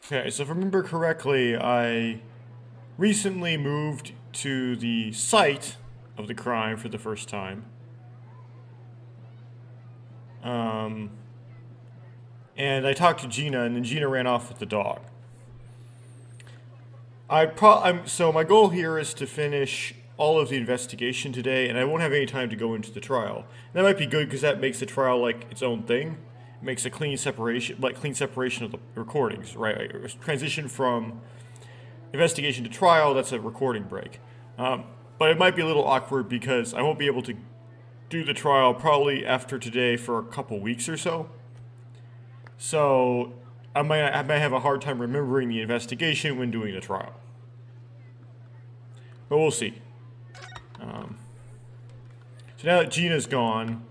Okay, so if I remember correctly, I recently moved to the site of the crime for the first time. Um, and I talked to Gina, and then Gina ran off with the dog. So my goal here is to finish all of the investigation today, and I won't have any time to go into the trial. And that might be good because that makes the trial like its own thing. It makes a clean separation of the recordings, right? Like, transition from investigation to trial. That's a recording break. But it might be a little awkward because I won't be able to do the trial probably after today for a couple weeks or so. So I might have a hard time remembering the investigation when doing the trial. But we'll see. So now that Gina's gone,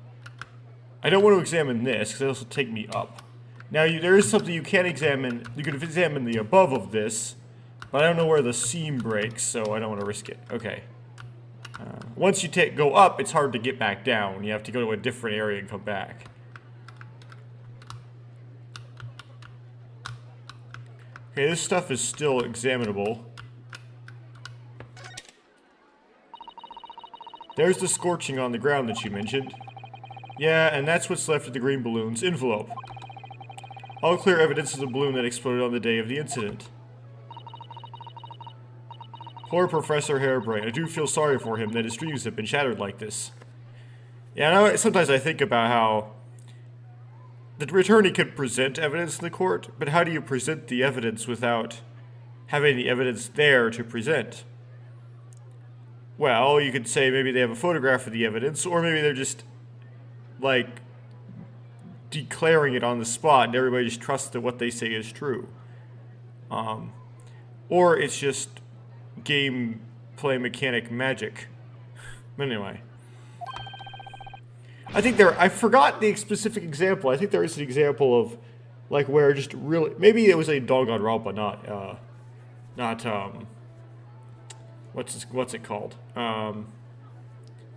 I don't want to examine this because it'll take me up. Now there is something you can examine. You can examine the above of this, but I don't know where the seam breaks, so I don't want to risk it. Okay. Once you go up, it's hard to get back down. You have to go to a different area and come back. Okay, this stuff is still examinable. There's the scorching on the ground that you mentioned. Yeah, and that's what's left of the green balloon's envelope. All clear evidence of the balloon that exploded on the day of the incident. Poor Professor Harebrain. I do feel sorry for him that his dreams have been shattered like this. Yeah, I know, sometimes I think about how the attorney could present evidence in the court, but how do you present the evidence without having the evidence there to present? Well, you could say maybe they have a photograph of the evidence, or maybe they're just, like, declaring it on the spot and everybody just trusts that what they say is true. Or it's just gameplay mechanic magic. But anyway. I forgot the specific example. I think there is an example of, like, where just really, maybe it was a doggone Rampa, what's it called?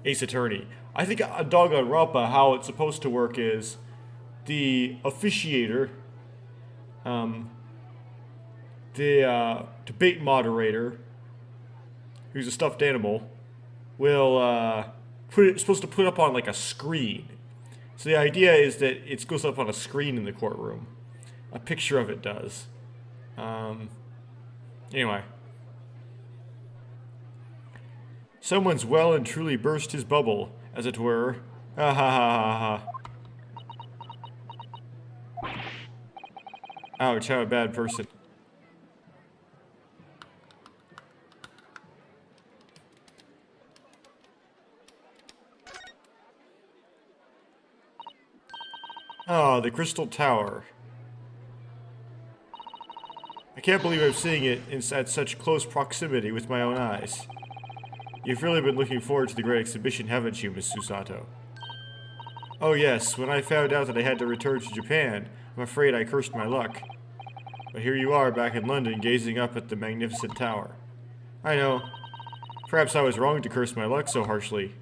Ace Attorney. I think a doggone Rampa, how it's supposed to work is the officiator, the debate moderator, who's a stuffed animal, will supposed to put up on like a screen. So the idea is that it goes up on a screen in the courtroom. A picture of it does. Anyway. Someone's well and truly burst his bubble, as it were. Ha ha ha ha ha. Ouch, I'm a bad person. Oh, the Crystal Tower. I can't believe I'm seeing it at such close proximity with my own eyes. You've really been looking forward to the great exhibition, haven't you, Miss Susato? Oh yes, when I found out that I had to return to Japan, I'm afraid I cursed my luck. But here you are back in London, gazing up at the magnificent tower. I know. Perhaps I was wrong to curse my luck so harshly.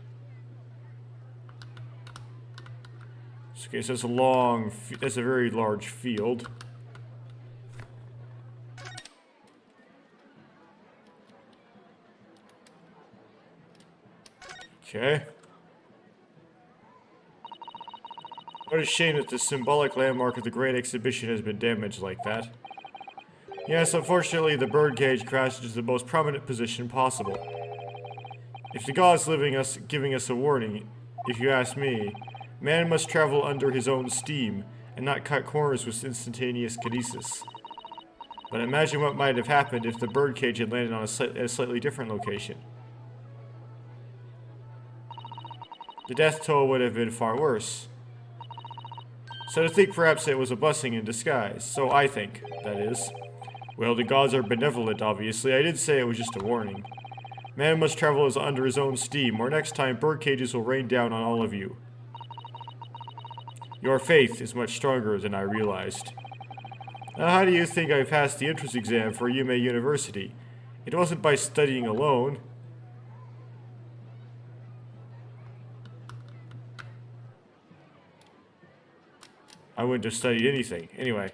Okay, so that's a very large field. Okay. What a shame that the symbolic landmark of the Great Exhibition has been damaged like that. Yes, unfortunately, the birdcage crashed into the most prominent position possible. If the god's giving us a warning, if you ask me, man must travel under his own steam, and not cut corners with instantaneous kinesis. But imagine what might have happened if the birdcage had landed on a slightly different location. The death toll would have been far worse. So to think perhaps it was a blessing in disguise. So I think, that is. Well, the gods are benevolent, obviously. I did say it was just a warning. Man must travel under his own steam, or next time bird cages will rain down on all of you. Your faith is much stronger than I realized. Now, how do you think I passed the entrance exam for Yume University? It wasn't by studying alone. I wouldn't have studied anything. Anyway.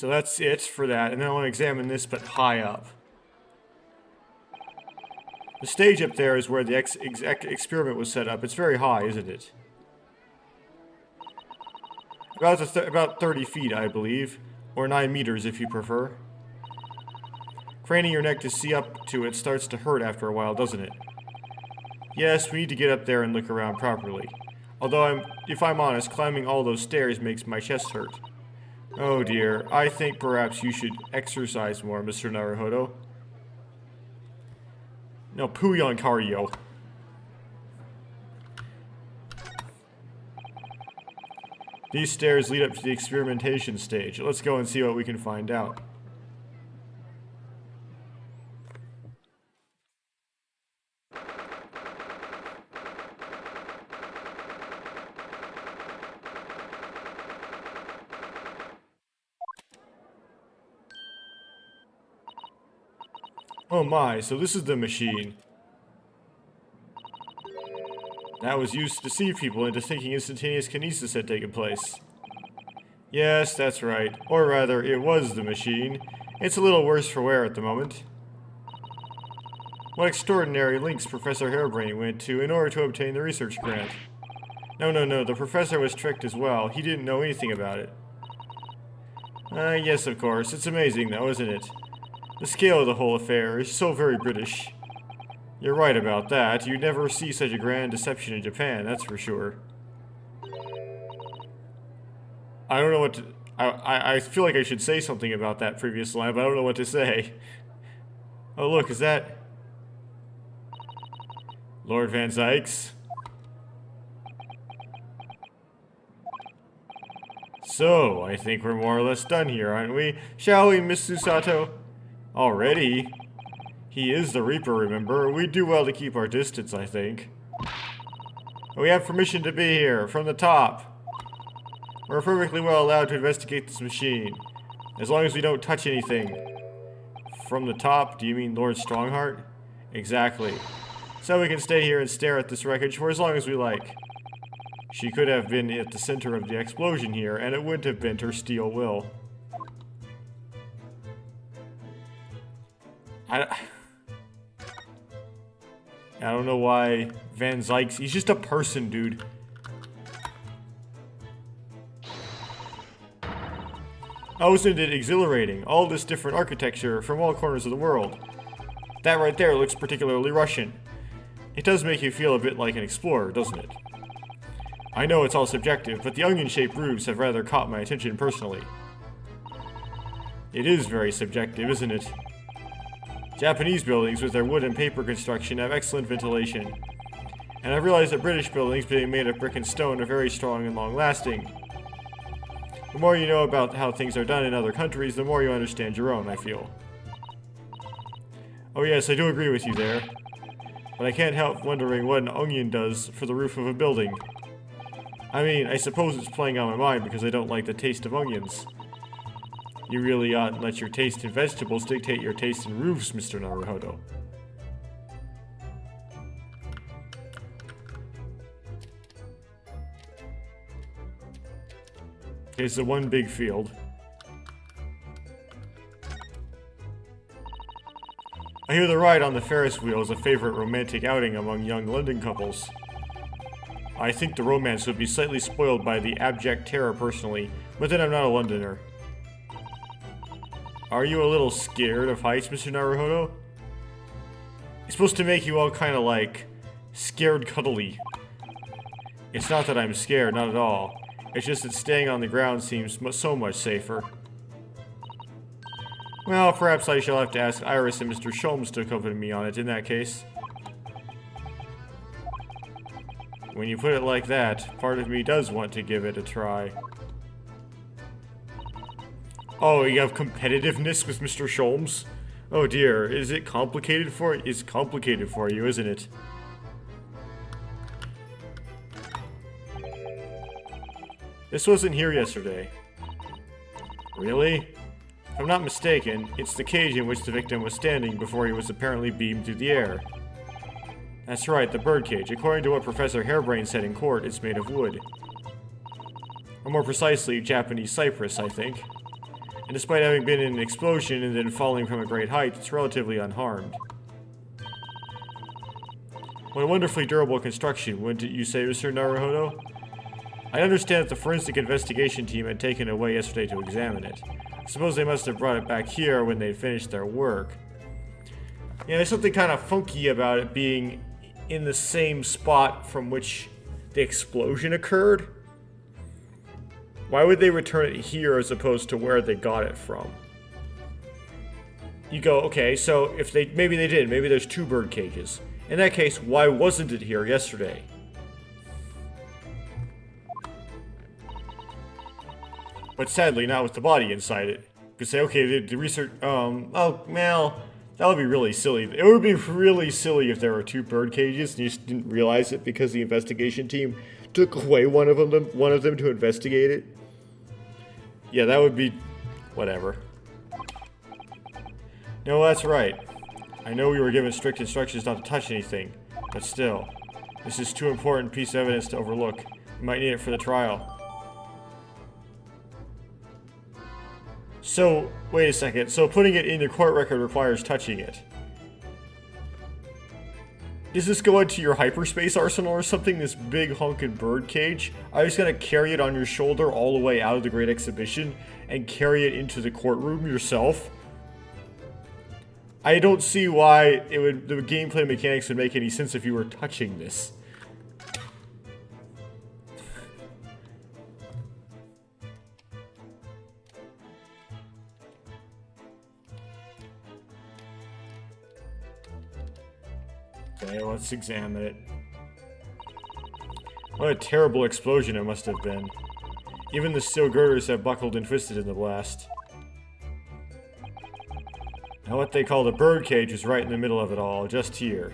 So that's it for that, and then I want to examine this, but high up. The stage up there is where the experiment was set up. It's very high, isn't it? About 30 feet, I believe. Or 9 meters, if you prefer. Craning your neck to see up to it starts to hurt after a while, doesn't it? Yes, we need to get up there and look around properly. Although, if I'm honest, climbing all those stairs makes my chest hurt. Oh dear, I think perhaps you should exercise more, Mr. Naruhodo. No, Puyon cardio. These stairs lead up to the experimentation stage. Let's go and see what we can find out. Oh my, so this is the machine. That was used to deceive people into thinking instantaneous kinesis had taken place. Yes, that's right. Or rather, it was the machine. It's a little worse for wear at the moment. What extraordinary links Professor Harebrain went to in order to obtain the research grant. No, the professor was tricked as well. He didn't know anything about it. Yes, of course. It's amazing though, isn't it? The scale of the whole affair is so very British. You're right about that. You'd never see such a grand deception in Japan, that's for sure. I don't know what to... I feel like I should say something about that previous line, but I don't know what to say. Oh look, is that... Lord Van Zykes? So, I think we're more or less done here, aren't we? Shall we, Miss Susato? Already? He is the Reaper, remember? We do well to keep our distance, I think. We have permission to be here, from the top. We're perfectly well allowed to investigate this machine, as long as we don't touch anything. From the top? Do you mean Lord Strongheart? Exactly. So we can stay here and stare at this wreckage for as long as we like. She could have been at the center of the explosion here, and it wouldn't have bent her steel will. I don't know why Van Zykes... He's just a person, dude. Oh, isn't it exhilarating? All this different architecture from all corners of the world. That right there looks particularly Russian. It does make you feel a bit like an explorer, doesn't it? I know it's all subjective, but the onion-shaped roofs have rather caught my attention personally. It is very subjective, isn't it? Japanese buildings with their wood and paper construction have excellent ventilation. And I've realized that British buildings being made of brick and stone are very strong and long-lasting. The more you know about how things are done in other countries, the more you understand your own, I feel. Oh yes, I do agree with you there. But I can't help wondering what an onion does for the roof of a building. I mean, I suppose it's playing on my mind because I don't like the taste of onions. You really oughtn't let your taste in vegetables dictate your taste in roofs, Mr. Naruhodo. Okay, so one big field. I hear the ride on the Ferris wheel is a favorite romantic outing among young London couples. I think the romance would be slightly spoiled by the abject terror personally, but then I'm not a Londoner. Are you a little scared of heights, Mr. Naruhodo? It's supposed to make you all kind of like scared cuddly. It's not that I'm scared, not at all. It's just that staying on the ground seems so much safer. Well, perhaps I shall have to ask Iris and Mr. Sholmes to accompany me on it in that case. When you put it like that, part of me does want to give it a try. Oh, you have competitiveness with Mr. Sholmes? Oh dear, is it complicated for you? It's complicated for you, isn't it? This wasn't here yesterday. Really? If I'm not mistaken, it's the cage in which the victim was standing before he was apparently beamed through the air. That's right, the birdcage. According to what Professor Harebrain said in court, it's made of wood. Or more precisely, Japanese cypress, I think. And despite having been in an explosion and then falling from a great height, it's relatively unharmed. What a wonderfully durable construction, wouldn't you say, Mr. Naruhodo? I understand that the forensic investigation team had taken it away yesterday to examine it. I suppose they must have brought it back here when they finished their work. Yeah, there's something kind of funky about it being in the same spot from which the explosion occurred. Why would they return it here as opposed to where they got it from? You go, okay, so if maybe they did, maybe there's 2 bird cages. In that case, why wasn't it here yesterday? But sadly, not with the body inside it. You could say, okay, the research, oh, well, that would be really silly. It would be really silly if there were 2 bird cages and you just didn't realize it because the investigation team took away one of them to investigate it. Yeah, that would be whatever. No, that's right. I know we were given strict instructions not to touch anything, but still, this is too important a piece of evidence to overlook. We might need it for the trial. So, wait a second. So putting it in your court record requires touching it. Does this go into your hyperspace arsenal or something, this big honkin' bird cage? Are you just gonna carry it on your shoulder all the way out of the Great Exhibition and carry it into the courtroom yourself? I don't see why the gameplay mechanics would make any sense if you were touching this. Okay, let's examine it. What a terrible explosion it must have been. Even the steel girders have buckled and twisted in the blast. Now what they call the bird cage is right in the middle of it all, just here.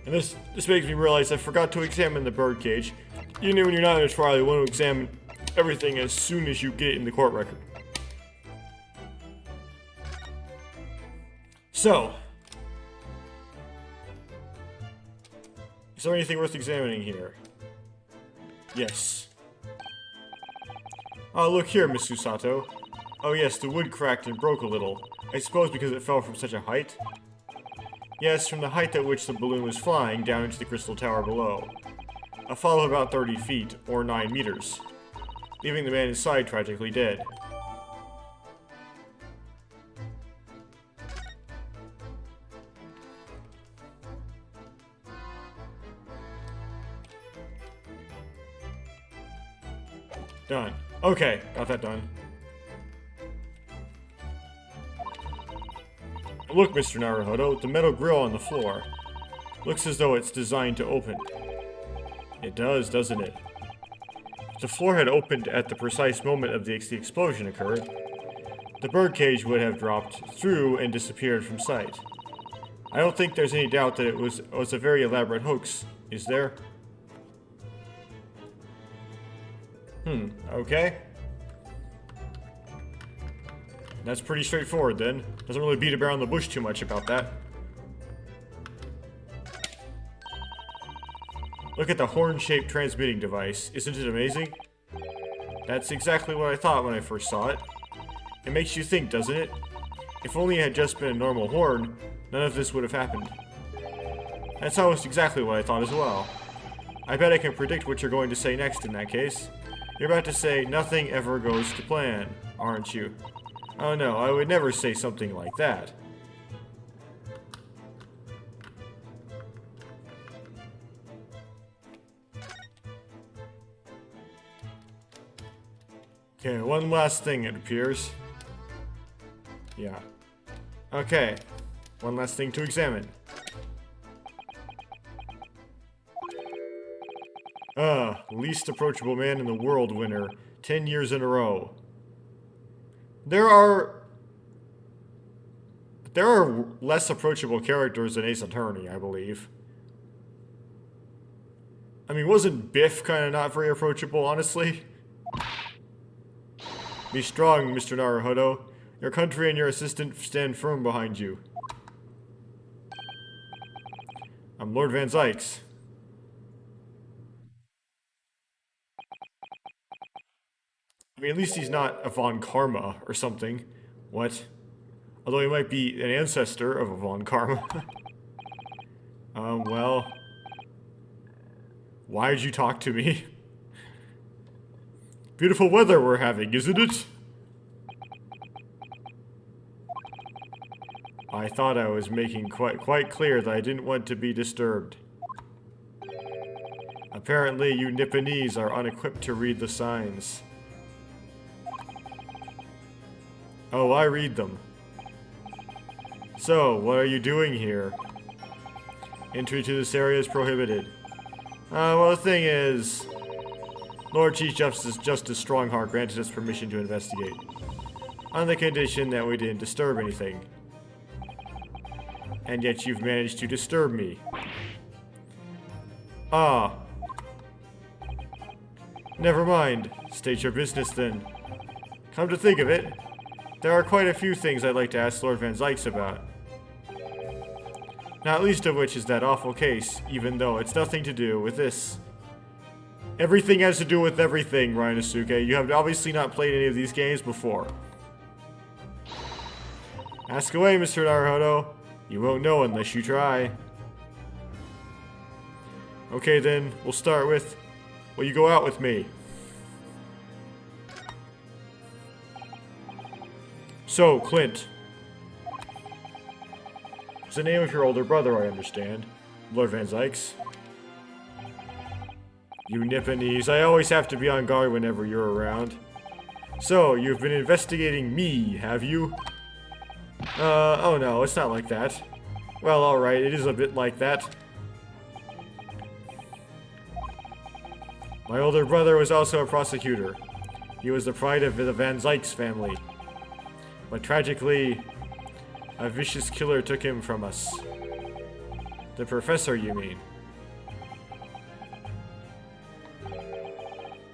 And this makes me realize I forgot to examine the bird cage. You know when you're not in a trial, you want to examine everything as soon as you get it in the court record. So, is there anything worth examining here? Yes. Oh, look here, Miss Susato. Oh yes, the wood cracked and broke a little. I suppose because it fell from such a height? Yes, from the height at which the balloon was flying down into the crystal tower below. A fall of about 30 feet, or 9 meters, leaving the man inside tragically dead. Done. Okay, got that done. Look, Mr. Naruhodo, the metal grill on the floor. Looks as though it's designed to open. It does, doesn't it? If the floor had opened at the precise moment of the explosion occurred, the birdcage would have dropped through and disappeared from sight. I don't think there's any doubt that it was a very elaborate hoax, is there? Okay. That's pretty straightforward then. Doesn't really beat around the bush too much about that. Look at the horn-shaped transmitting device. Isn't it amazing? That's exactly what I thought when I first saw it. It makes you think, doesn't it? If only it had just been a normal horn, none of this would have happened. That's almost exactly what I thought as well. I bet I can predict what you're going to say next in that case. You're about to say, nothing ever goes to plan, aren't you? Oh no, I would never say something like that. Okay, one last thing, it appears. Yeah. Okay, one last thing to examine. Least approachable man in the world winner, 10 years in a row. There are less approachable characters than Ace Attorney, I believe. I mean, wasn't Biff kind of not very approachable, honestly? Be strong, Mr. Naruhodo. Your country and your assistant stand firm behind you. I'm Lord Van Zykes. I mean, at least he's not a Von Karma or something. What? Although he might be an ancestor of a Von Karma. Well... Why did you talk to me? Beautiful weather we're having, isn't it? I thought I was making quite clear that I didn't want to be disturbed. Apparently, you Nipponese are unequipped to read the signs. Oh, I read them. So, what are you doing here? Entry to this area is prohibited. Well, the thing is... Lord Chief Justice Strongheart granted us permission to investigate. On the condition that we didn't disturb anything. And yet you've managed to disturb me. Ah. Never mind. State your business then. Come to think of it, there are quite a few things I'd like to ask Lord Van Zykes about. Not least of which is that awful case, even though it's nothing to do with this. Everything has to do with everything, Ryonosuke. You have obviously not played any of these games before. Ask away, Mr. Naruhodo. You won't know unless you try. Okay then, we'll start with... Will you go out with me? So, Clint. It's the name of your older brother, I understand. Lord Van Zykes. You Nipponese, I always have to be on guard whenever you're around. So, you've been investigating me, have you? Oh no, it's not like that. Well, alright, it is a bit like that. My older brother was also a prosecutor. He was the pride of the Van Zykes family. But tragically, a vicious killer took him from us. The professor, you mean?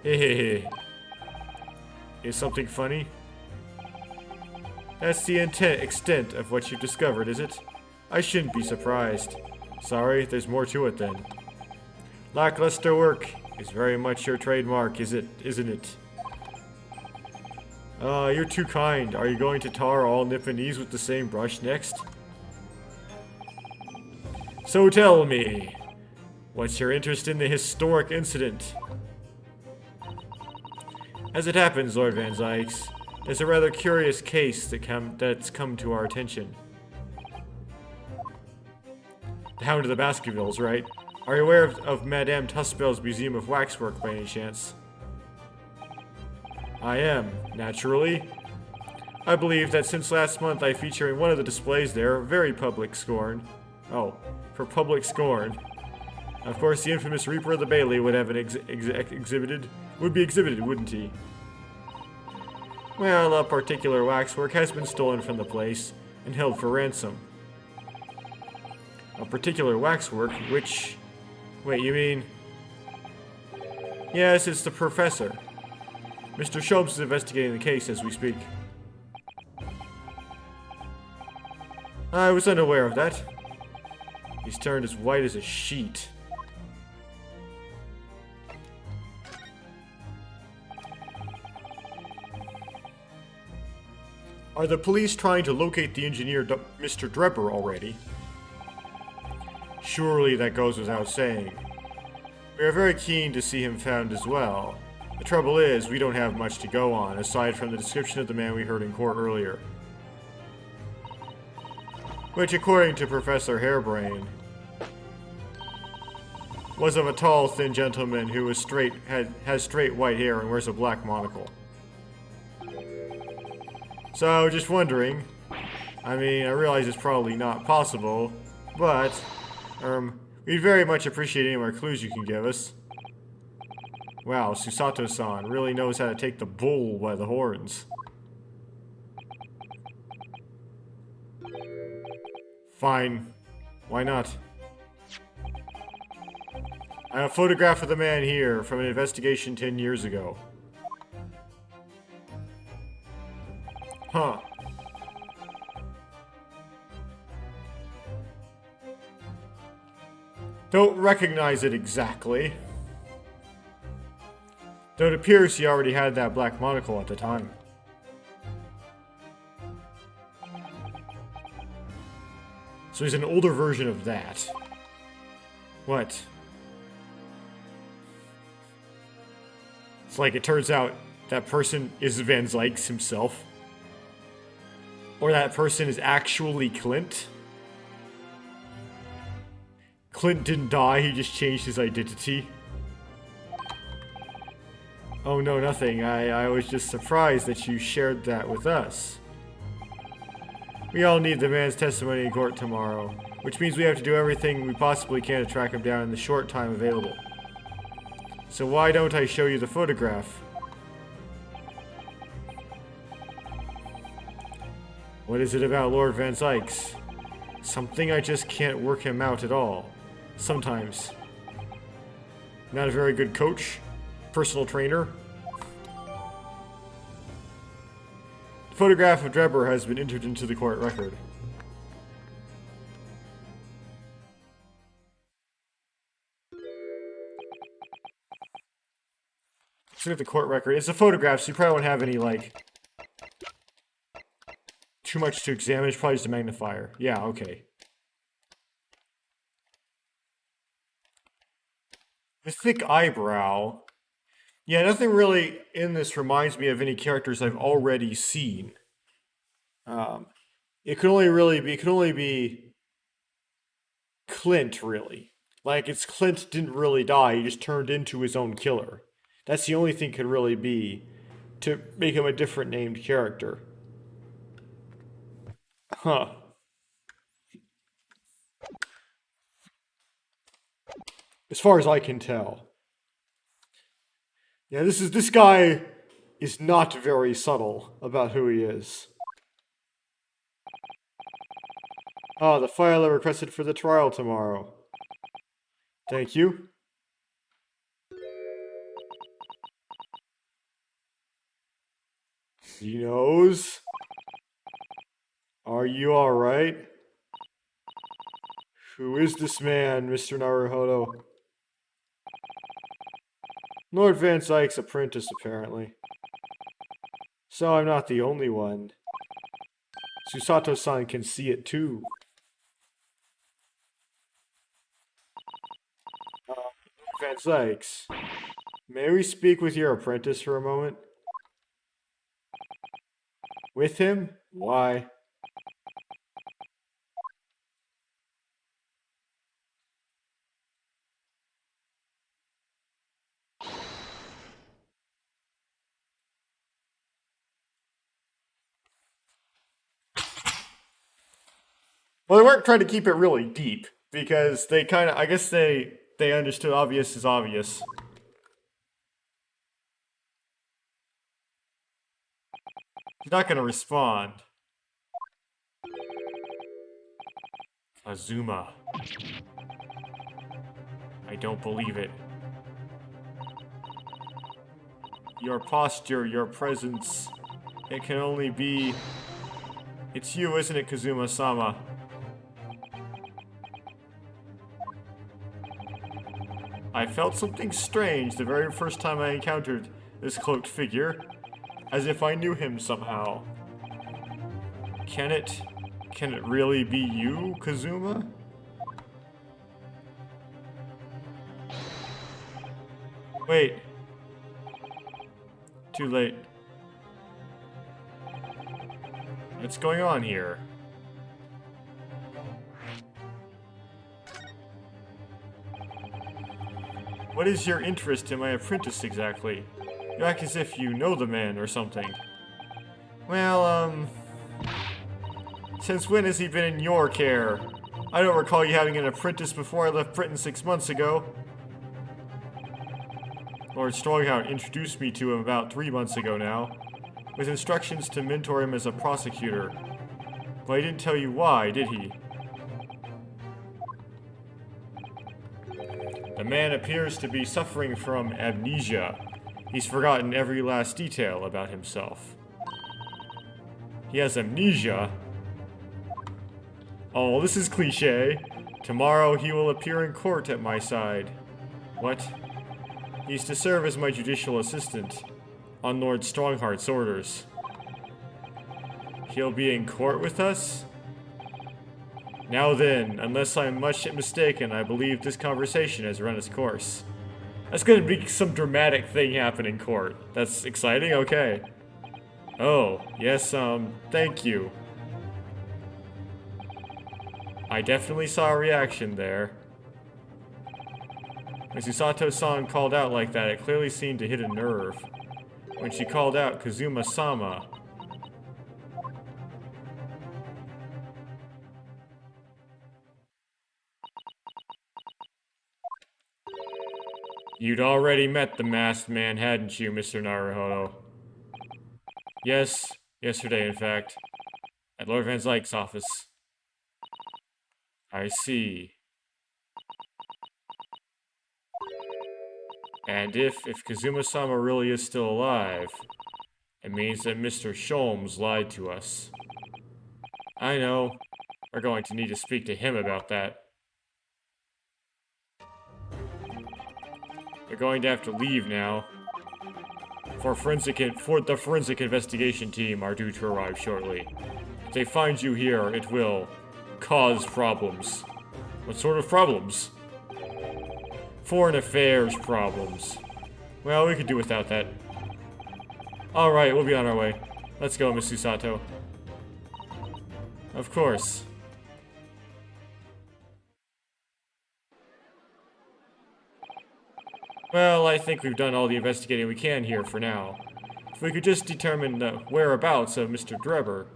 Hehehe. Is something funny? That's the extent of what you've discovered, is it? I shouldn't be surprised. Sorry, there's more to it then. Lackluster work is very much your trademark, isn't it? You're too kind. Are you going to tar all Nipponese with the same brush next? So tell me, what's your interest in the historic incident? As it happens, Lord Van Zykes, there's a rather curious case that's come to our attention. The Hound of the Baskervilles, right? Are you aware of Madame Tuspel's Museum of Waxwork by any chance? I am, naturally. I believe that since last month I feature in one of the displays there, very public scorn. Oh, for public scorn. Of course, the infamous Reaper of the Bailey would have an exhibited, wouldn't he? Well, a particular waxwork has been stolen from the place and held for ransom. A particular waxwork, which... Wait, you mean... Yes, it's the professor. Mr. Shobes is investigating the case as we speak. I was unaware of that. He's turned as white as a sheet. Are the police trying to locate the engineer, Mr. Drebber, already? Surely that goes without saying. We are very keen to see him found as well. The trouble is, we don't have much to go on, aside from the description of the man we heard in court earlier. Which, according to Professor Hairbrain, was of a tall, thin gentleman who was has straight white hair and wears a black monocle. So, just wondering, I mean, I realize it's probably not possible, but, we'd very much appreciate any more clues you can give us. Wow, Susato-san really knows how to take the bull by the horns. Fine. Why not? I have a photograph of the man here from an investigation 10 years ago. Huh. Don't recognize it exactly. Though it appears he already had that black monocle at the time. So he's an older version of that. What? It's like it turns out that person is Van Zykes himself. Or that person is actually Clint. Clint didn't die, he just changed his identity. Oh no, nothing. I was just surprised that you shared that with us. We all need the man's testimony in court tomorrow, which means we have to do everything we possibly can to track him down in the short time available. So why don't I show you the photograph? What is it about Lord Van Zykes? Something I just can't work him out at all. Sometimes. Not a very good coach? Personal trainer? The photograph of Drebber has been entered into the court record. Let's look at the court record. It's a photograph, so you probably won't have any, like, too much to examine. It's probably just a magnifier. Yeah, okay. The thick eyebrow. Yeah, nothing really in this reminds me of any characters I've already seen. It could only be Clint, really. Like, it's Clint didn't really die, he just turned into his own killer. That's the only thing it could really be to make him a different named character. Huh. As far as I can tell. Yeah, this guy is not very subtle about who he is. Ah, the file I requested for the trial tomorrow. Thank you. He knows. Are you alright? Who is this man, Mr. Naruhodo? Lord Van Zykes' apprentice, apparently. So I'm not the only one. Susato-san can see it too. Van Zykes, may we speak with your apprentice for a moment? With him? Why? Well, they weren't trying to keep it really deep, because they kind of, I guess they understood obvious is obvious. He's not going to respond. Azuma. I don't believe it. Your posture, your presence, it can only be... It's you, isn't it, Kazuma-sama? I felt something strange the very first time I encountered this cloaked figure, as if I knew him somehow. Can it really be you, Kazuma? Wait. Too late. What's going on here? What is your interest in my apprentice exactly? You act as if you know the man or something. Well, since when has he been in your care? I don't recall you having an apprentice before I left Britain 6 months ago. Lord Stronghound introduced me to him about 3 months ago now, with instructions to mentor him as a prosecutor. But he didn't tell you why, did he? The man appears to be suffering from amnesia. He's forgotten every last detail about himself. He has amnesia? Oh, this is cliché. Tomorrow he will appear in court at my side. What? He's to serve as my judicial assistant, on Lord Strongheart's orders. He'll be in court with us? Now then, unless I'm much mistaken, I believe this conversation has run its course. That's gonna be some dramatic thing happen in court. That's exciting? Okay. Oh, yes, thank you. I definitely saw a reaction there. When Susato-san called out like that, it clearly seemed to hit a nerve. When she called out Kazuma-sama. You'd already met the masked man, hadn't you, Mr. Naruhodo? Yes, yesterday, in fact. At Lord Van Zuyck's office. I see. And if Kazuma-sama really is still alive, it means that Mr. Sholmes lied to us. I know. We're going to need to speak to him about that. We're going to have to leave now. The forensic investigation team are due to arrive shortly. If they find you here, it will cause problems. What sort of problems? Foreign affairs problems. Well, we could do without that. Alright, we'll be on our way. Let's go, Miss Susato. Of course. Well, I think we've done all the investigating we can here for now. If we could just determine the whereabouts of Mr. Drebber,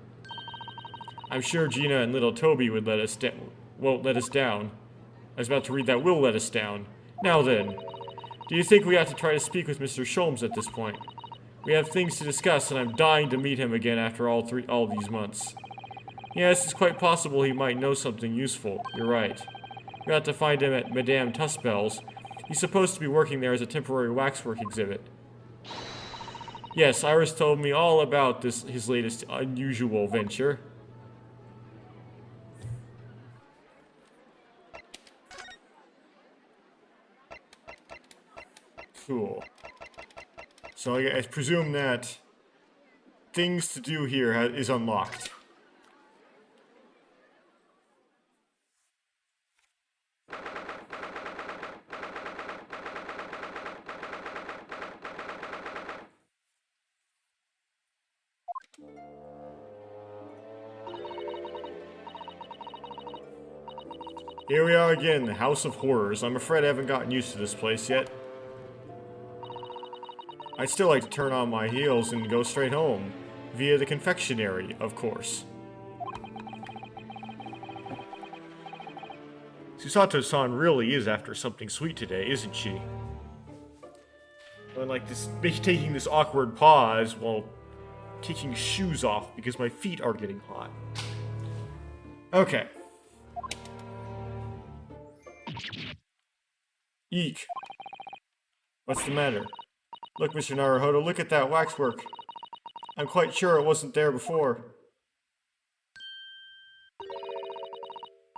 I'm sure Gina and little Toby won't let us down. I was about to read that will let us down. Now then, do you think we ought to try to speak with Mr. Sholmes at this point? We have things to discuss, and I'm dying to meet him again after all these months. Yes, it's quite possible he might know something useful. You're right. We ought to find him at Madame Tuspel's. He's supposed to be working there as a temporary waxwork exhibit. Yes, Iris told me all about his latest unusual venture. Cool. So I presume that things to do here is unlocked. Here we are again, the House of Horrors. I'm afraid I haven't gotten used to this place yet. I'd still like to turn on my heels and go straight home. Via the confectionery, of course. Susato-san really is after something sweet today, isn't she? I'm like taking this awkward pause while taking shoes off because my feet are getting hot. Okay. Eek. What's the matter? Look, Mr. Naruhodo, look at that waxwork. I'm quite sure it wasn't there before.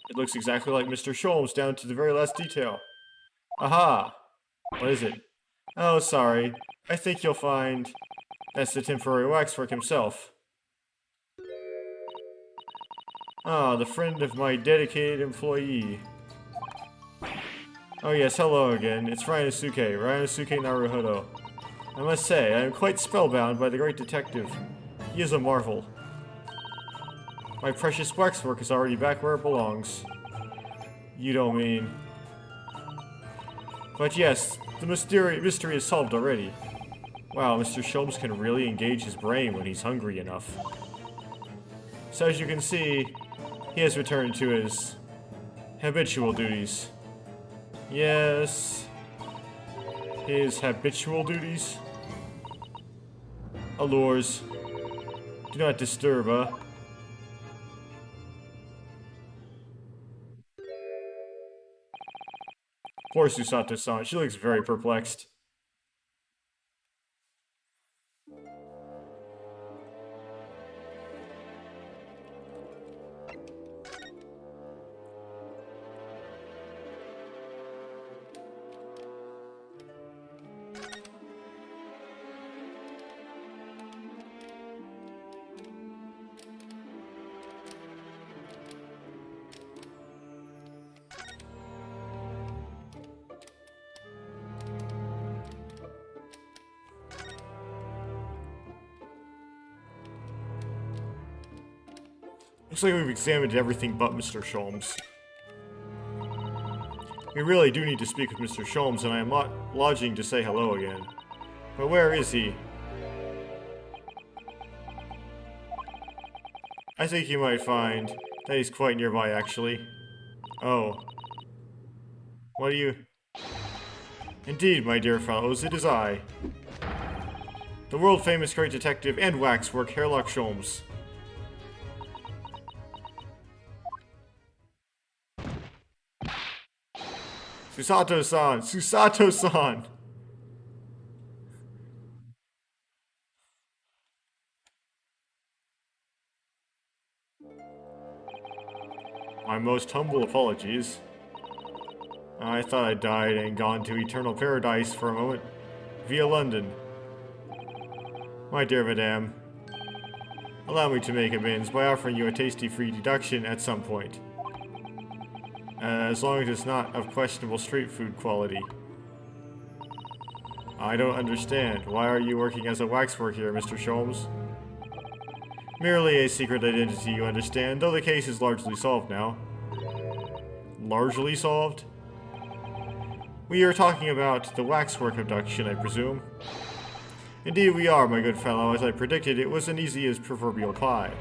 It looks exactly like Mr. Sholmes down to the very last detail. Aha! What is it? Oh, sorry. I think you'll find that's the temporary waxwork himself. Ah, the friend of my dedicated employee. Oh yes, hello again. It's Ryanosuke Naruhodo. I must say, I am quite spellbound by the great detective. He is a marvel. My precious waxwork is already back where it belongs. You don't mean... But yes, the mystery is solved already. Wow, Mr. Sholmes can really engage his brain when he's hungry enough. So as you can see, he has returned to his habitual duties. Yes, his habitual duties. Allures. Do not disturb, Poor Susato-san, she looks very perplexed. Looks like we've examined everything but Mr. Sholmes. We really do need to speak with Mr. Sholmes, and I am lodging to say hello again. But where is he? I think you might find that he's quite nearby, actually. Oh. What do you... Indeed, my dear fellows, it is I. The world-famous great detective and waxwork, Herlock Sholmes. Susato-san! Susato-san! My most humble apologies. I thought I died and gone to eternal paradise for a moment, via London. My dear madame, allow me to make amends by offering you a tasty free deduction at some point. As long as it's not of questionable street food quality. I don't understand. Why are you working as a waxwork here, Mr. Sholmes? Merely a secret identity, you understand, though the case is largely solved now. Largely solved? We are talking about the waxwork abduction, I presume. Indeed we are, my good fellow. As I predicted, it was as easy as proverbial pie.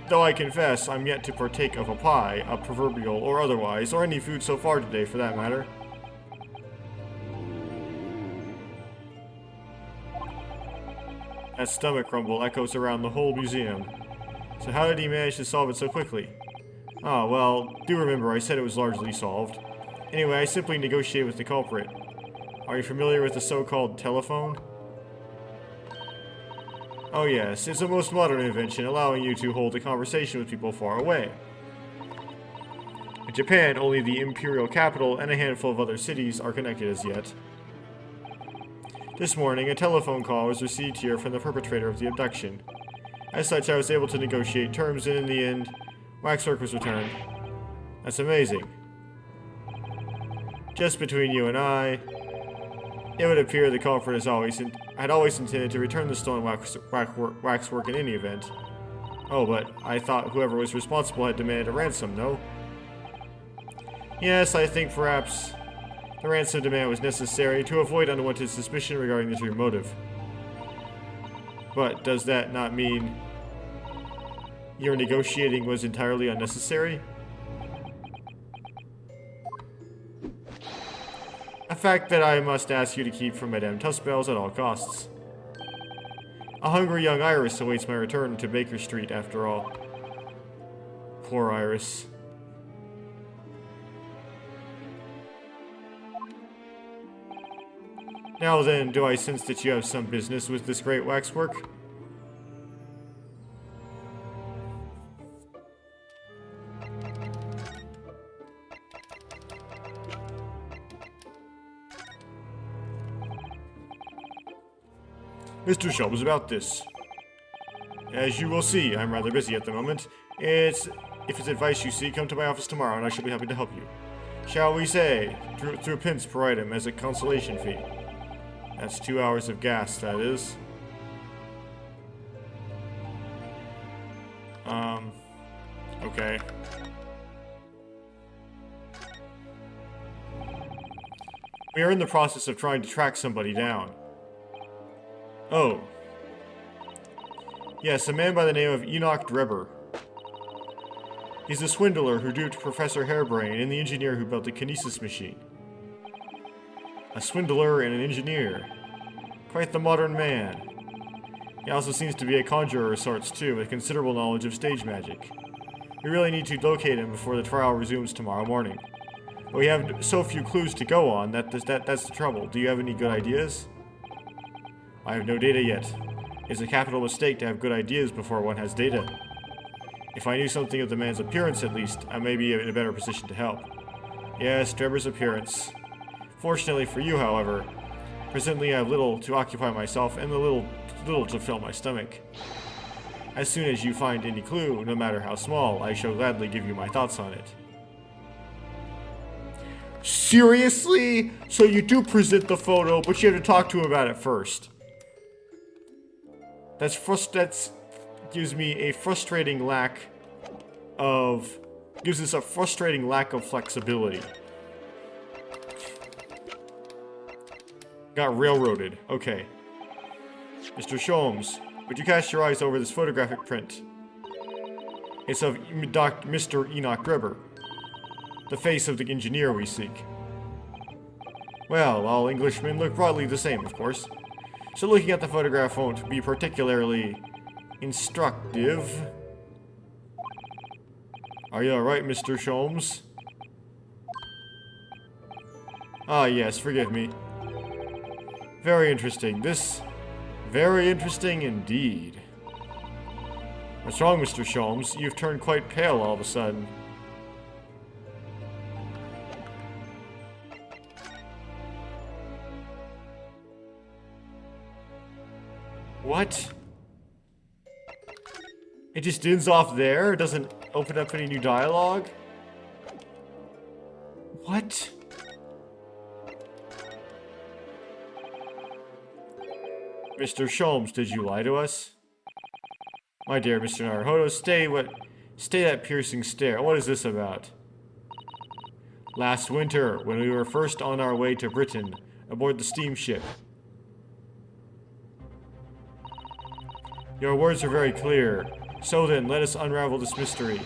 Though I confess, I'm yet to partake of a pie, a proverbial or otherwise, or any food so far today for that matter. That stomach rumble echoes around the whole museum. So how did he manage to solve it so quickly? Ah, well, do remember I said it was largely solved. Anyway, I simply negotiated with the culprit. Are you familiar with the so-called telephone? Oh yes, it's a most modern invention, allowing you to hold a conversation with people far away. In Japan, only the imperial capital and a handful of other cities are connected as yet. This morning, a telephone call was received here from the perpetrator of the abduction. As such, I was able to negotiate terms, and in the end, waxwork was returned. That's amazing. Just between you and I, it would appear the culprit had always intended to return the stolen waxwork in any event. Oh, but I thought whoever was responsible had demanded a ransom, no? Yes, I think perhaps the ransom demand was necessary to avoid unwanted suspicion regarding the true motive. But does that not mean your negotiating was entirely unnecessary? A fact that I must ask you to keep from Madame Tussbells at all costs. A hungry young Iris awaits my return to Baker Street, after all. Poor Iris. Now then, do I sense that you have some business with this great waxwork? Mr. Sholmes, about this. As you will see, I'm rather busy at the moment. If it's advice you seek, come to my office tomorrow and I shall be happy to help you. Shall we say, through pence per item as a consolation fee. That's 2 hours of gas, that is. Okay. We are in the process of trying to track somebody down. Oh. Yes, a man by the name of Enoch Drebber. He's a swindler who duped Professor Hairbrain and the engineer who built the kinesis machine. A swindler and an engineer. Quite the modern man. He also seems to be a conjurer of sorts too, with considerable knowledge of stage magic. We really need to locate him before the trial resumes tomorrow morning. But we have so few clues to go on, that's the trouble. Do you have any good ideas? I have no data yet. It's a capital mistake to have good ideas before one has data. If I knew something of the man's appearance at least, I may be in a better position to help. Yes, Drebber's appearance. Fortunately for you, however, presently I have little to occupy myself and little to fill my stomach. As soon as you find any clue, no matter how small, I shall gladly give you my thoughts on it. Seriously? So you do present the photo, but you have to talk to him about it first. gives me a frustrating lack of... gives us a frustrating lack of flexibility. Got railroaded. Okay. Mr. Sholmes, would you cast your eyes over this photographic print? It's of Mr. Enoch Gribber, the face of the engineer we seek. Well, all Englishmen look broadly the same, of course. So looking at the photograph won't be particularly instructive. Are you alright, Mr. Sholmes? Ah, yes, forgive me. Very interesting. Very interesting indeed. What's wrong, Mr. Sholmes? You've turned quite pale all of a sudden. What? It just ends off there? It doesn't open up any new dialogue? What? Mr. Sholmes, did you lie to us? My dear Mr. Naruhodo, stay that piercing stare. What is this about? Last winter, when we were first on our way to Britain, aboard the steamship. Your words are very clear. So then, let us unravel this mystery,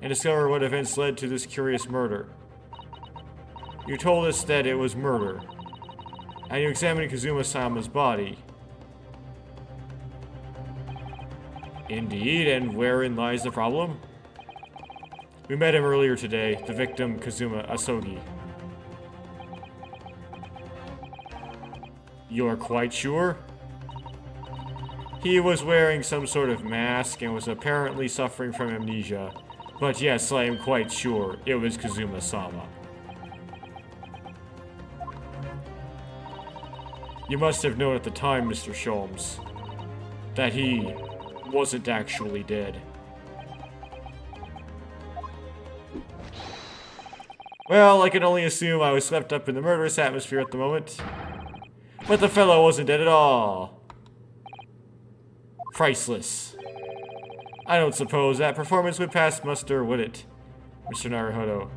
and discover what events led to this curious murder. You told us that it was murder, and you examined Kazuma-sama's body. Indeed, and wherein lies the problem? We met him earlier today, the victim, Kazuma Asogi. You're quite sure? He was wearing some sort of mask and was apparently suffering from amnesia. But yes, I am quite sure it was Kazuma-sama. You must have known at the time, Mr. Sholmes, that he wasn't actually dead. Well, I can only assume I was swept up in the murderous atmosphere at the moment. But the fellow wasn't dead at all. Priceless. I don't suppose that performance would pass muster, would it, Mr. Naruhodo?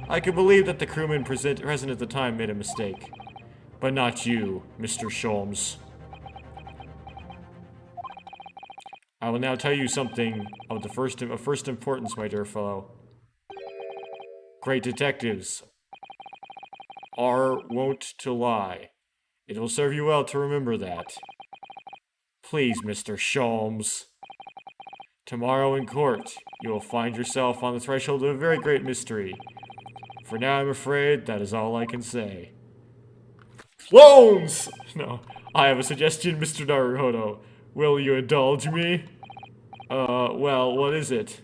I could believe that the crewman present at the time made a mistake. But not you, Mr. Sholmes. I will now tell you something of first importance, my dear fellow. Great detectives are wont to lie. It will serve you well to remember that. Please, Mr. Sholmes. Tomorrow in court, you will find yourself on the threshold of a very great mystery. For now, I'm afraid that is all I can say. Clones! No, I have a suggestion, Mr. Naruhodo. Will you indulge me? Well, what is it?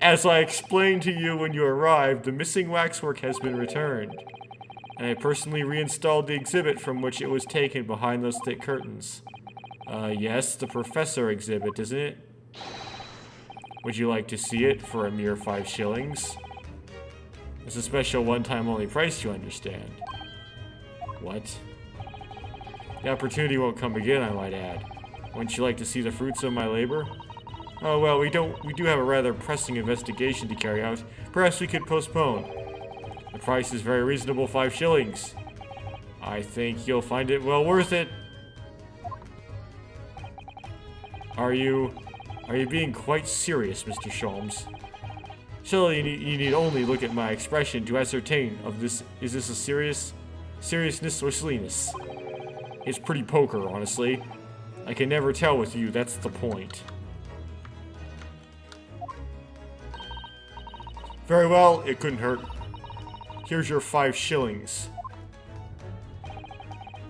As I explained to you when you arrived, the missing waxwork has been returned. And I personally reinstalled the exhibit from which it was taken behind those thick curtains. Yes, the Professor exhibit, isn't it? Would you like to see it for a mere 5 shillings? It's a special one-time only price, you understand. What? The opportunity won't come again, I might add. Wouldn't you like to see the fruits of my labor? Oh, well, we do have a rather pressing investigation to carry out. Perhaps we could postpone. The price is very reasonable, 5 shillings. I think you'll find it well worth it. Are you being quite serious, Mr. Sholmes? Surely you need only look at my expression to ascertain is this a seriousness or silliness? It's pretty poker, honestly. I can never tell with you, that's the point. Very well, it couldn't hurt. Here's your 5 shillings.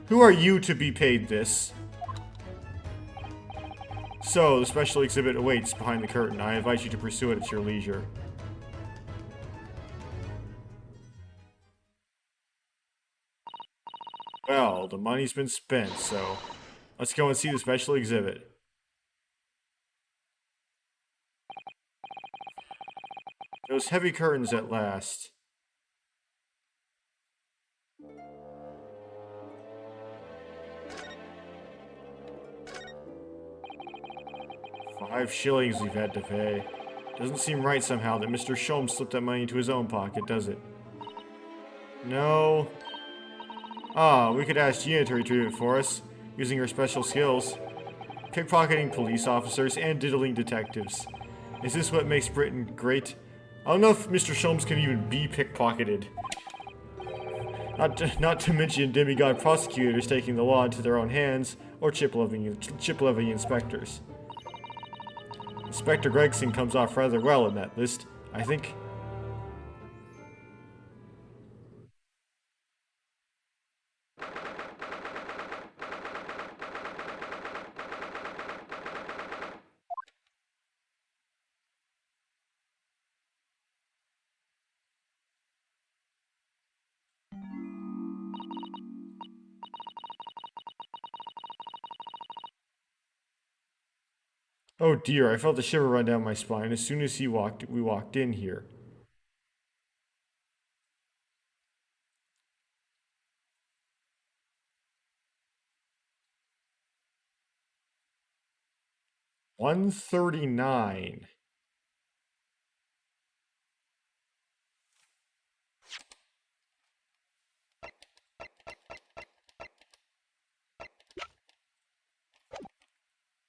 Who are you to be paid this? So, the special exhibit awaits behind the curtain. I invite you to pursue it at your leisure. Well, the money's been spent, so let's go and see the special exhibit. Those heavy curtains at last. 5 shillings we've had to pay. Doesn't seem right somehow that Mr. Sholmes slipped that money into his own pocket, does it? No. Ah, we could ask Gina to retrieve it for us, using her special skills. Pickpocketing police officers and diddling detectives. Is this what makes Britain great? I don't know if Mr. Sholmes can even be pickpocketed. Not to mention demigod prosecutors taking the law into their own hands, or chip-loving inspectors. Inspector Gregson comes off rather well in that list, I think. Oh dear, I felt a shiver run down my spine as soon as we walked in here. $139.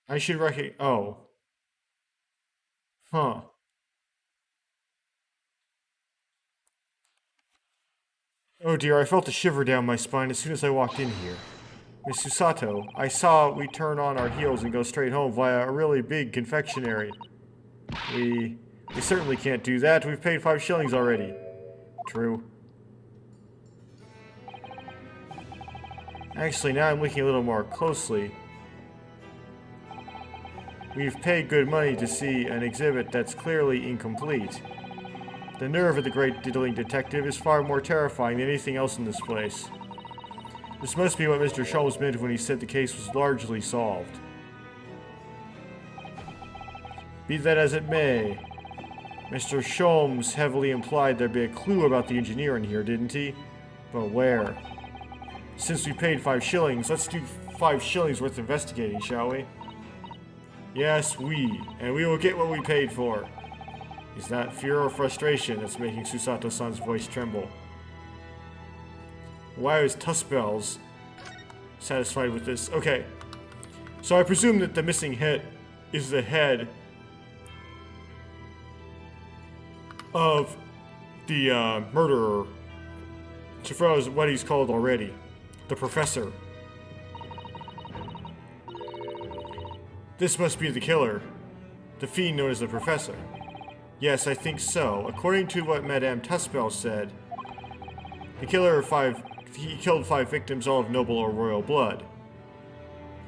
I should recognize. Oh. Huh. Oh dear, I felt a shiver down my spine as soon as I walked in here. Miss Susato, I saw we turn on our heels and go straight home via a really big confectionery. We certainly can't do that. We've paid 5 shillings already. True. Actually, now I'm looking a little more closely. We've paid good money to see an exhibit that's clearly incomplete. The nerve of the great diddling detective is far more terrifying than anything else in this place. This must be what Mr. Sholmes meant when he said the case was largely solved. Be that as it may, Mr. Sholmes heavily implied there'd be a clue about the engineer in here, didn't he? But where? Since we paid 5 shillings, let's do 5 shillings worth investigating, shall we? Yes, and we will get what we paid for. Is that fear or frustration that's making Susato-san's voice tremble? Why is Tuspells satisfied with this? Okay, so I presume that the missing head is the head of the murderer. So far as what he's called already, the professor. This must be the killer, the fiend known as the professor. Yes, I think so. According to what Madame Tuspel said, the killer killed 5 victims, all of noble or royal blood.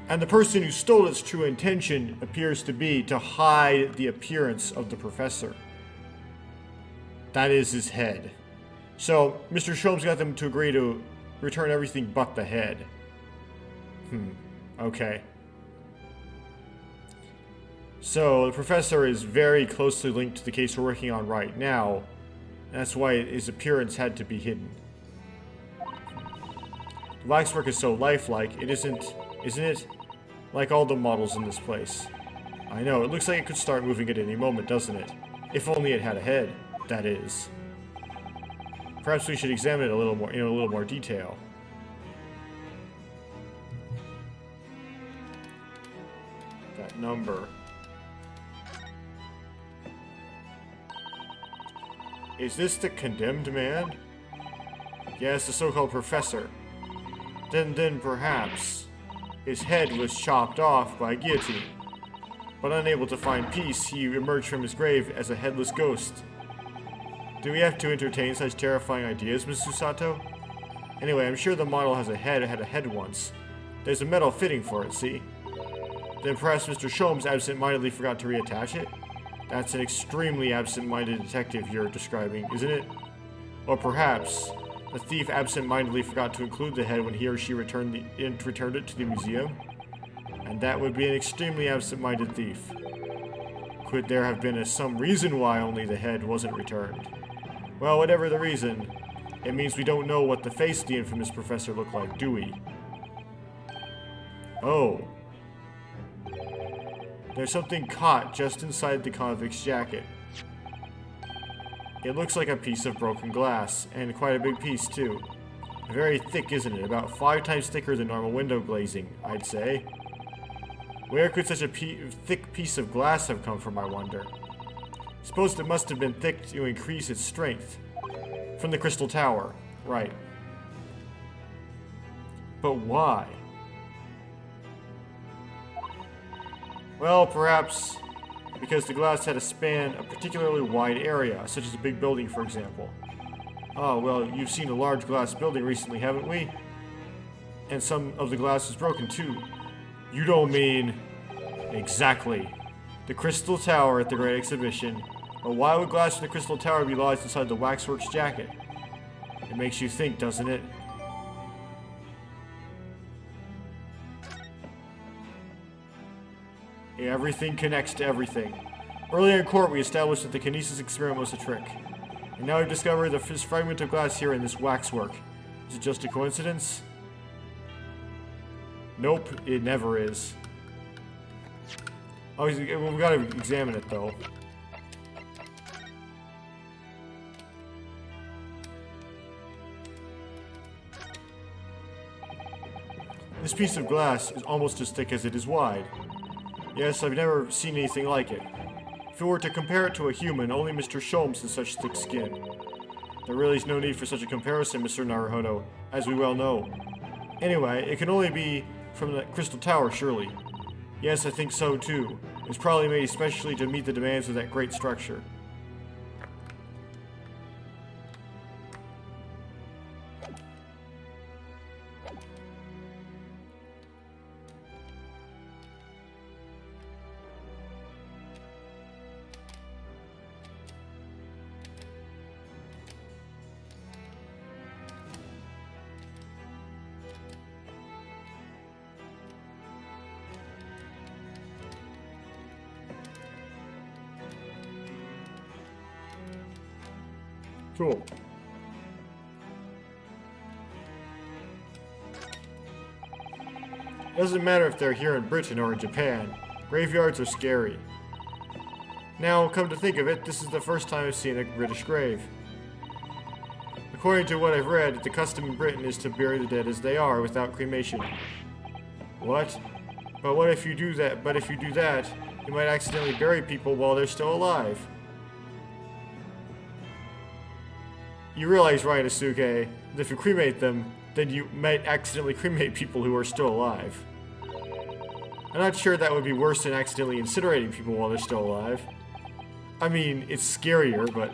And the person who stole its true intention appears to be to hide the appearance of the professor. That is his head. So, Mr. Sholmes got them to agree to return everything but the head. Okay. So, the professor is very closely linked to the case we're working on right now, and that's why his appearance had to be hidden. The waxwork is so lifelike, isn't it? Like all the models in this place. I know, it looks like it could start moving at any moment, doesn't it? If only it had a head, that is. Perhaps we should examine it a little more in a little more detail. That number. Is this the condemned man? Yes, the so-called professor. Then perhaps his head was chopped off by guillotine. But unable to find peace, he emerged from his grave as a headless ghost. Do we have to entertain such terrifying ideas, Miss Susato? Anyway, I'm sure the model had a head once. There's a metal fitting for it, see? Then perhaps Mr. Sholmes absent-mindedly forgot to reattach it? That's an extremely absent-minded detective you're describing, isn't it? Or perhaps the thief absent-mindedly forgot to include the head when he or she returned it to the museum? And that would be an extremely absent-minded thief. Could there have been some reason why only the head wasn't returned? Well, whatever the reason, it means we don't know what the face of the infamous professor looked like, do we? Oh. There's something caught just inside the convict's jacket. It looks like a piece of broken glass, and quite a big piece too. Very thick, isn't it? About 5 times thicker than normal window glazing, I'd say. Where could such a thick piece of glass have come from, I wonder? Suppose it must have been thick to increase its strength. From the crystal tower, right. But why? Well, perhaps because the glass had to span a particularly wide area, such as a big building, for example. Oh, well, you've seen a large glass building recently, haven't we? And some of the glass is broken, too. You don't mean... Exactly. The Crystal Tower at the Great Exhibition. But why would glass from the Crystal Tower be lodged inside the waxwork's jacket? It makes you think, doesn't it? Yeah, everything connects to everything. Earlier in court, we established that the kinesis experiment was a trick. And now we've discovered this fragment of glass here in this waxwork. Is it just a coincidence? Nope, it never is. Oh, we gotta examine it, though. This piece of glass is almost as thick as it is wide. Yes, I've never seen anything like it. If we were to compare it to a human, only Mr. Sholmes has such thick skin. There really is no need for such a comparison, Mr. Naruhodo, as we well know. Anyway, it can only be from the Crystal Tower, surely. Yes, I think so too. It was probably made especially to meet the demands of that great structure. Cool. Doesn't matter if they're here in Britain or in Japan. Graveyards are scary. Now, come to think of it, this is the first time I've seen a British grave. According to what I've read, the custom in Britain is to bury the dead as they are, without cremation. What? But what if you do that? But if you do that, you might accidentally bury people while they're still alive. You realize, right, Asuke, that if you cremate them, then you might accidentally cremate people who are still alive. I'm not sure that would be worse than accidentally incinerating people while they're still alive. I mean, it's scarier, but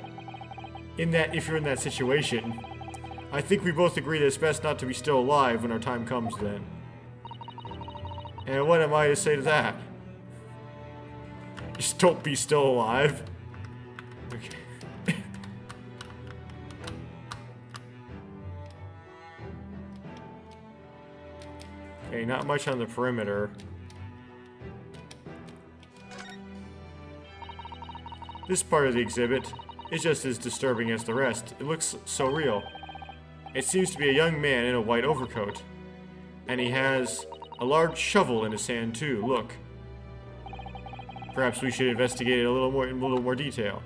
if you're in that situation, I think we both agree that it's best not to be still alive when our time comes then. And what am I to say to that? Just don't be still alive. Okay. Okay, not much on the perimeter. This part of the exhibit is just as disturbing as the rest. It looks so real. It seems to be a young man in a white overcoat. And he has a large shovel in his hand too, look. Perhaps we should investigate it in a little more detail.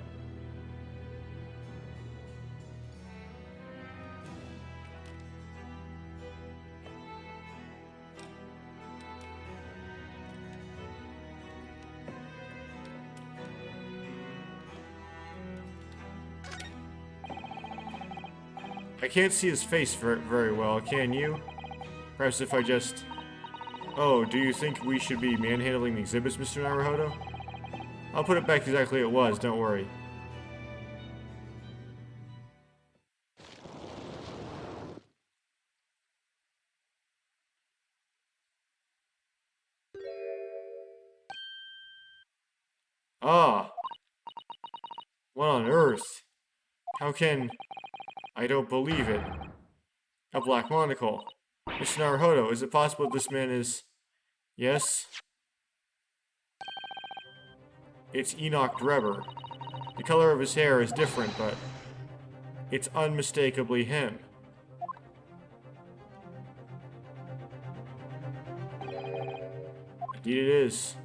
I can't see his face very well, can you? Perhaps if I just... Oh, do you think we should be manhandling the exhibits, Mr. Naruhodo? I'll put it back exactly as it was, don't worry. Ah! What on earth? How can... I don't believe it. A black monocle. Mr. Naruhodo, is it possible this man is... Yes? It's Enoch Drebber. The color of his hair is different, but... it's unmistakably him. Indeed it is.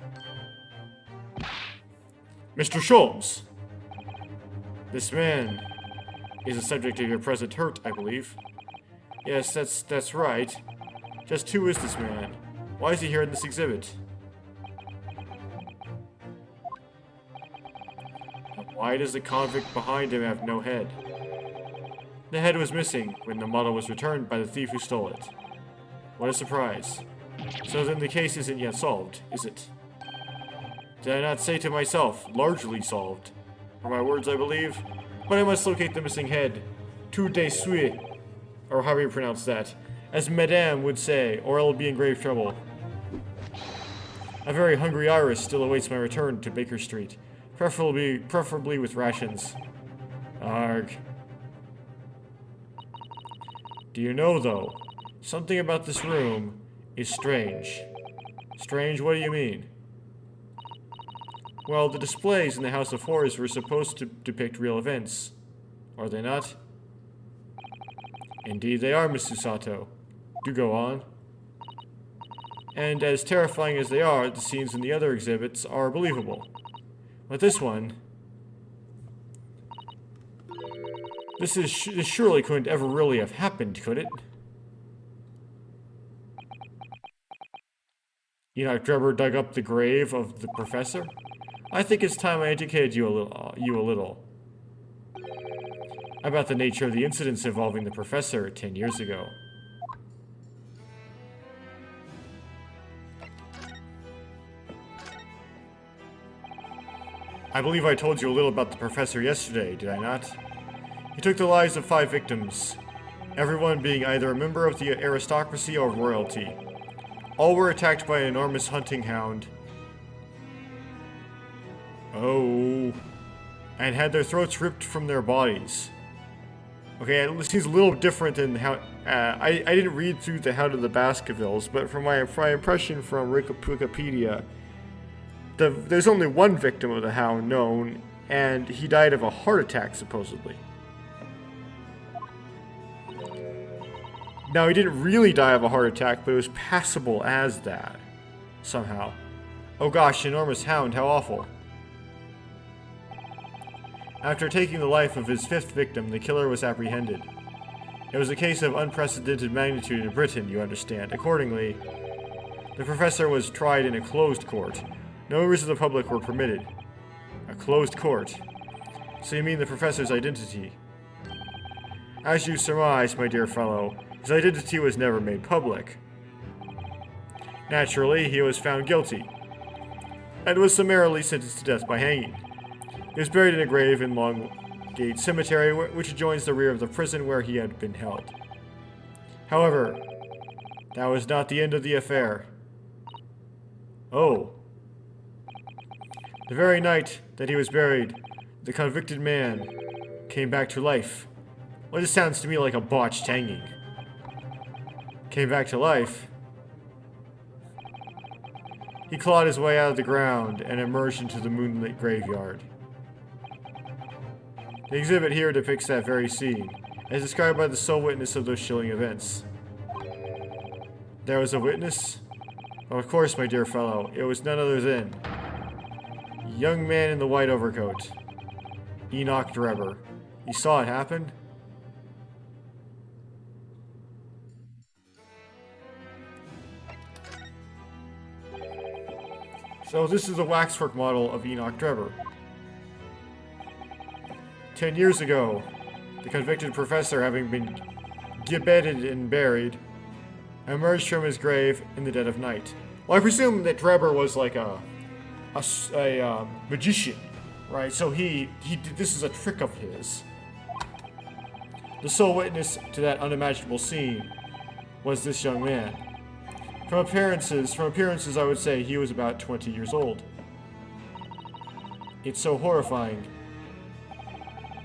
Mr. Sholmes! This man is the subject of your present hurt, I believe. Yes, that's right. Just who is this man? Why is he here in this exhibit? And why does the convict behind him have no head? The head was missing when the model was returned by the thief who stole it. What a surprise. So then the case isn't yet solved, is it? Did I not say to myself, largely solved? Are my words, I believe? But I must locate the missing head. Tout de suite. Or however you pronounce that. As Madame would say, or I'll be in grave trouble. A very hungry iris still awaits my return to Baker Street. Preferably with rations. Arg. Do you know, though, something about this room is strange. Strange, what do you mean? Well, the displays in the House of Horrors were supposed to depict real events. Are they not? Indeed they are, Miss Susato. Do go on. And as terrifying as they are, the scenes in the other exhibits are believable. But this one... This surely couldn't ever really have happened, could it? Enoch Drebber dug up the grave of the professor? I think it's time I educated you a little. About the nature of the incidents involving the professor 10 years ago. I believe I told you a little about the professor yesterday, did I not? He took the lives of 5 victims, everyone being either a member of the aristocracy or royalty. All were attacked by an enormous hunting hound. Oh. And had their throats ripped from their bodies. Okay, it seems a little different than how... I didn't read through the Hound of the Baskervilles, but from my impression from Wikipedia, there's only one victim of the hound known, and he died of a heart attack, supposedly. Now, he didn't really die of a heart attack, but it was passable as that. Somehow. Oh gosh, enormous hound, how awful. After taking the life of his 5th victim, the killer was apprehended. It was a case of unprecedented magnitude in Britain, you understand. Accordingly, the professor was tried in a closed court. No members of the public were permitted. A closed court. So you mean the professor's identity? As you surmise, my dear fellow, his identity was never made public. Naturally, he was found guilty, and was summarily sentenced to death by hanging. He was buried in a grave in Longgate Cemetery, which adjoins the rear of the prison where he had been held. However, that was not the end of the affair. Oh. The very night that he was buried, the convicted man came back to life. Well, this sounds to me like a botched hanging. Came back to life. He clawed his way out of the ground and emerged into the moonlit graveyard. The exhibit here depicts that very scene, as described by the sole witness of those chilling events. There was a witness? Well, of course, my dear fellow, it was none other than... young man in the white overcoat. Enoch Drebber. You saw it happen? So this is a waxwork model of Enoch Drebber. 10 years ago, the convicted professor, having been bedded and buried, emerged from his grave in the dead of night. Well, I presume that Drebber was like a magician, right? So he did, this is a trick of his. The sole witness to that unimaginable scene was this young man. From appearances, I would say he was about 20 years old. It's so horrifying.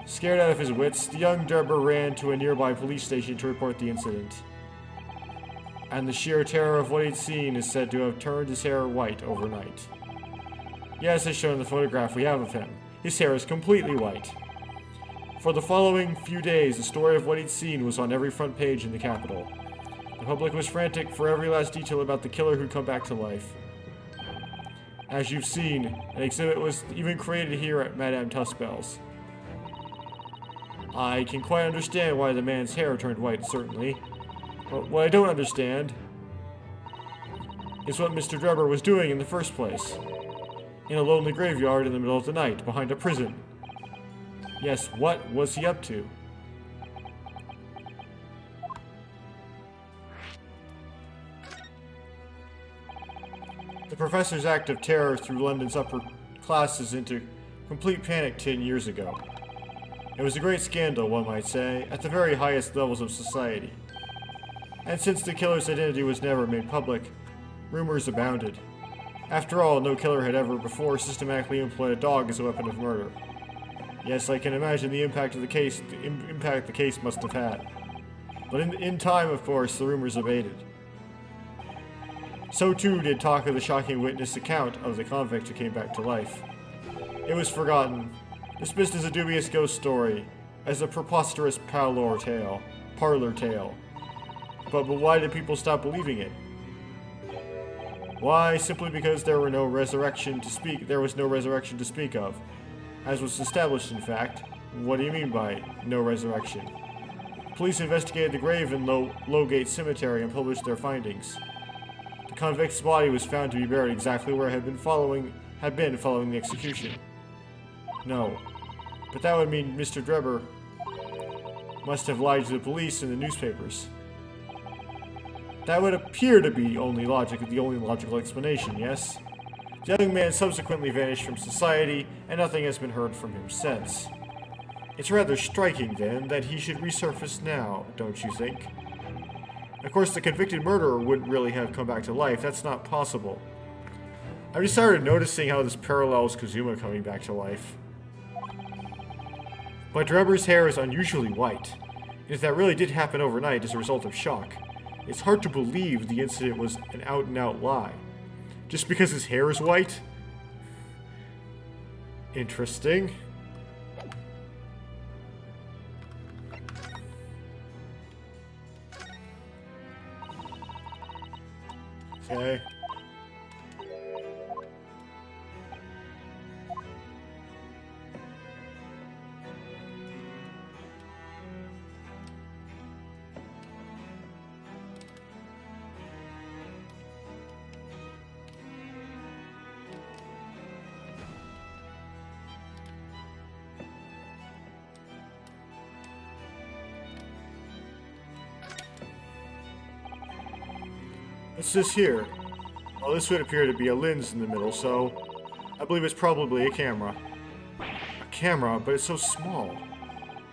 Scared out of his wits, the young Drebber ran to a nearby police station to report the incident. And the sheer terror of what he'd seen is said to have turned his hair white overnight. Yes, as shown in the photograph we have of him, his hair is completely white. For the following few days, the story of what he'd seen was on every front page in the capital. The public was frantic for every last detail about the killer who'd come back to life. As you've seen, an exhibit was even created here at Madame Tuspel's. I can quite understand why the man's hair turned white, certainly. But what I don't understand is what Mr. Drebber was doing in the first place. In a lonely graveyard in the middle of the night, behind a prison. Yes, what was he up to? The professor's act of terror threw London's upper classes into complete panic 10 years ago. It was a great scandal, one might say, at the very highest levels of society. And since the killer's identity was never made public, rumors abounded. After all, no killer had ever before systematically employed a dog as a weapon of murder. Yes, I can imagine the impact the case must have had. But in time, of course, the rumors abated. So too did talk of the shocking witness account of the convict who came back to life. It was forgotten, dismissed as a dubious ghost story, as a preposterous parlor tale. But why did people stop believing it? Why? Simply because there was no resurrection to speak of. As was established, in fact. What do you mean by no resurrection? Police investigated the grave in Lowgate Cemetery and published their findings. The convict's body was found to be buried exactly where it had been following the execution. No. But that would mean Mr. Drebber must have lied to the police and the newspapers. That would appear to be the only logical explanation, yes? The young man subsequently vanished from society, and nothing has been heard from him since. It's rather striking, then, that he should resurface now, don't you think? Of course, the convicted murderer wouldn't really have come back to life. That's not possible. I've just started noticing how this parallels Kazuma coming back to life. But Drebber's hair is unusually white. And if that really did happen overnight as a result of shock, it's hard to believe the incident was an out-and-out lie. Just because his hair is white? Interesting. Okay. What's this here? Well, this would appear to be a lens in the middle, so I believe it's probably a camera. A camera, but it's so small.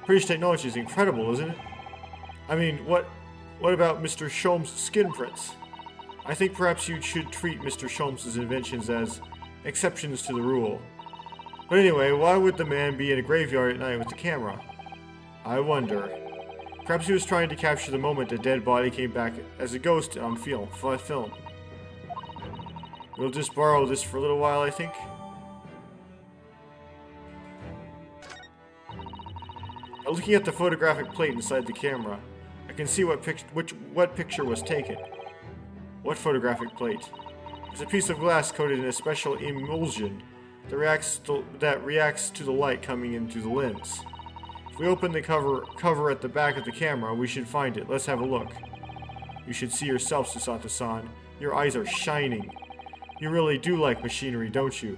British technology is incredible, isn't it? I mean, what about Mr. Sholmes' skin prints? I think perhaps you should treat Mr. Sholmes' inventions as exceptions to the rule. But anyway, why would the man be in a graveyard at night with the camera? I wonder. Perhaps he was trying to capture the moment a dead body came back as a ghost on film. We'll just borrow this for a little while, I think. Now, looking at the photographic plate inside the camera, I can see what picture was taken. What photographic plate? It's a piece of glass coated in a special emulsion that reacts to the light coming in through the lens. If we open the cover at the back of the camera, we should find it. Let's have a look. You should see yourself, Susato-san. Your eyes are shining. You really do like machinery, don't you?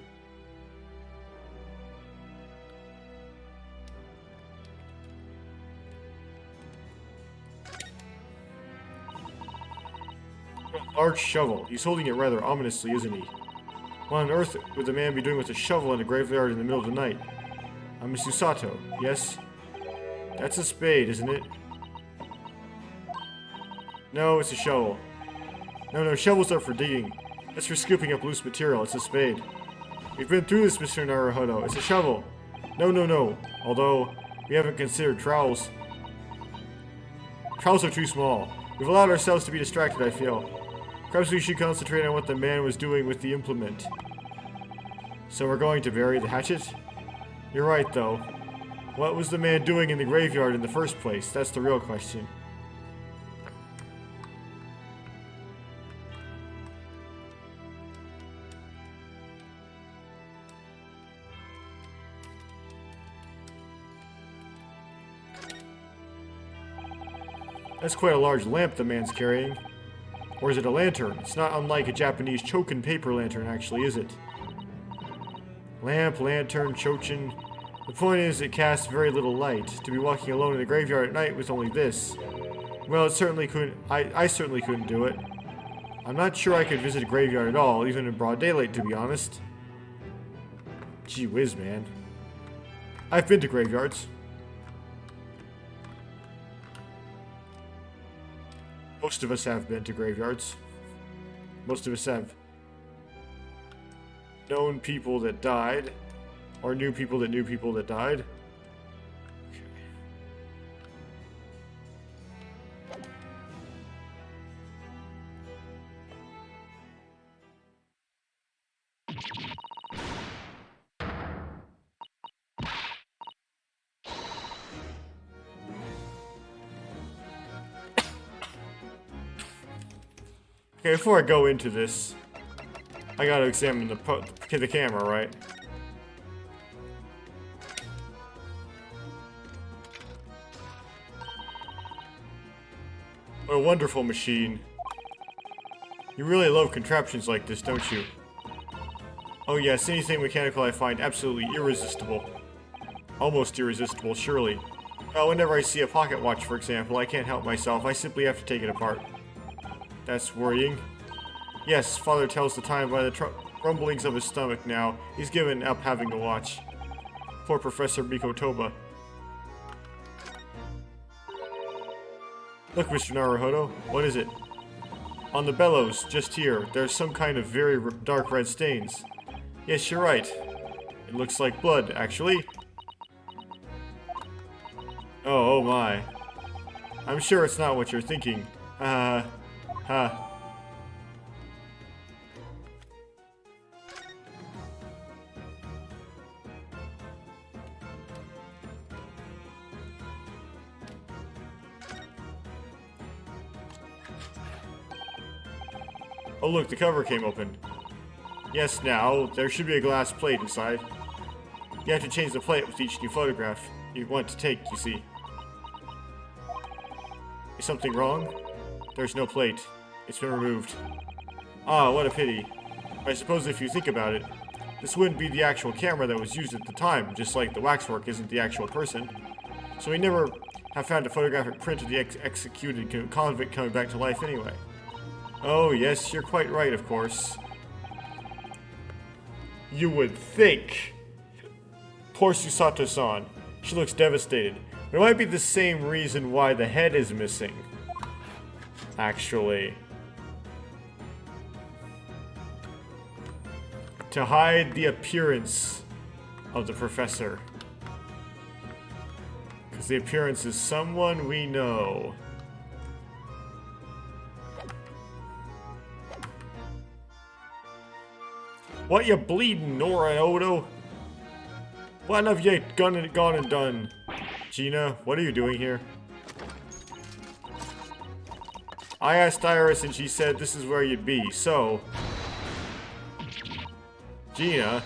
A large shovel. He's holding it rather ominously, isn't he? What on earth would the man be doing with a shovel in a graveyard in the middle of the night? I'm Susato, yes? That's a spade, isn't it? No, it's a shovel. No, shovels are for digging. That's for scooping up loose material. It's a spade. We've been through this, Mr. Naruhodo. It's a shovel. No. Although, we haven't considered trowels. Trowels are too small. We've allowed ourselves to be distracted, I feel. Perhaps we should concentrate on what the man was doing with the implement. So we're going to bury the hatchet? You're right, though. What was the man doing in the graveyard in the first place? That's the real question. That's quite a large lamp the man's carrying. Or is it a lantern? It's not unlike a Japanese chokin paper lantern, actually, is it? Lamp, lantern, chochin. The point is, it casts very little light. To be walking alone in the graveyard at night with only this. Well, it certainly couldn't. I certainly couldn't do it. I'm not sure I could visit a graveyard at all, even in broad daylight, to be honest. Gee whiz, man. I've been to graveyards. Most of us have been to graveyards. Most of us have known people that died, or knew people that knew people that died. Okay, before I go into this, I gotta examine the camera, right? What a wonderful machine. You really love contraptions like this, don't you? Oh yes, anything mechanical I find absolutely irresistible. Almost irresistible, surely. Whenever I see a pocket watch, for example, I can't help myself. I simply have to take it apart. That's worrying. Yes, Father tells the time by the rumblings of his stomach now. He's given up having to watch. Poor Professor Mikotoba. Look, Mr. Naruhodo, what is it? On the bellows, just here, there's some kind of very dark red stains. Yes, you're right. It looks like blood, actually. Oh my. I'm sure it's not what you're thinking. Ha. Oh look, the cover came open. Yes, now, there should be a glass plate inside. You have to change the plate with each new photograph you want to take, you see. Is something wrong? There's no plate. It's been removed. Ah, what a pity. I suppose if you think about it, this wouldn't be the actual camera that was used at the time, just like the waxwork isn't the actual person. So we never have found a photographic print of the executed convict coming back to life anyway. Oh, yes, you're quite right, of course. You would think. Poor Susato-san. She looks devastated. But it might be the same reason why the head is missing. Actually. To hide the appearance of the professor. Because the appearance is someone we know. What you bleeding, Nora Odo? What have you gone and done? Gina, what are you doing here? I asked Iris and she said this is where you'd be, so... Gina?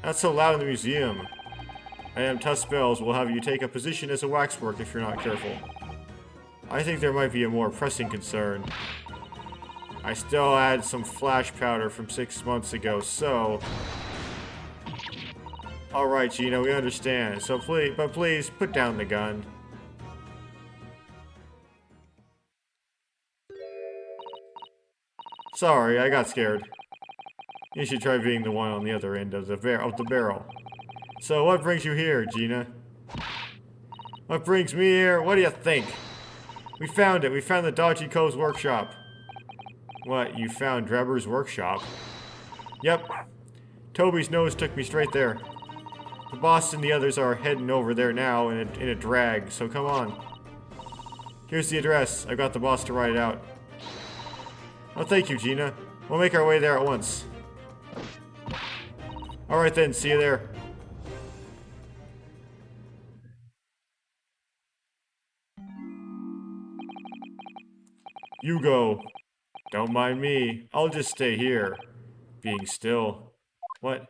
That's so loud in the museum. Madame Tuspells will have you take a position as a waxwork if you're not careful. I think there might be a more pressing concern. I still had some flash powder from 6 months ago, so... Alright, Gina, we understand. So please, put down the gun. Sorry, I got scared. You should try being the one on the other end of the barrel. So what brings you here, Gina? What brings me here? What do you think? We found it. We found the Dodgy Co's workshop. What, you found Drebber's workshop? Yep. Toby's nose took me straight there. The boss and the others are heading over there now in a drag, so come on. Here's the address. I got the boss to write it out. Oh, thank you, Gina. We'll make our way there at once. Alright then, see you there. You go. Don't mind me. I'll just stay here. Being still. What?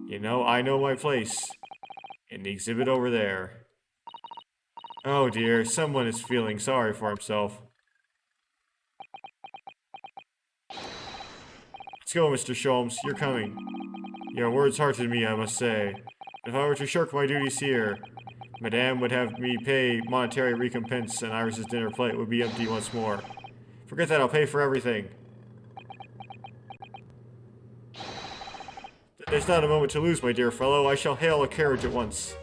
You know, I know my place. In the exhibit over there. Oh dear, someone is feeling sorry for himself. Let's go, Mr. Sholmes. You're coming. Your words heartened me, I must say. If I were to shirk my duties here, Madame would have me pay monetary recompense and Iris's dinner plate would be empty once more. Forget that, I'll pay for everything. There's not a moment to lose, my dear fellow. I shall hail a carriage at once.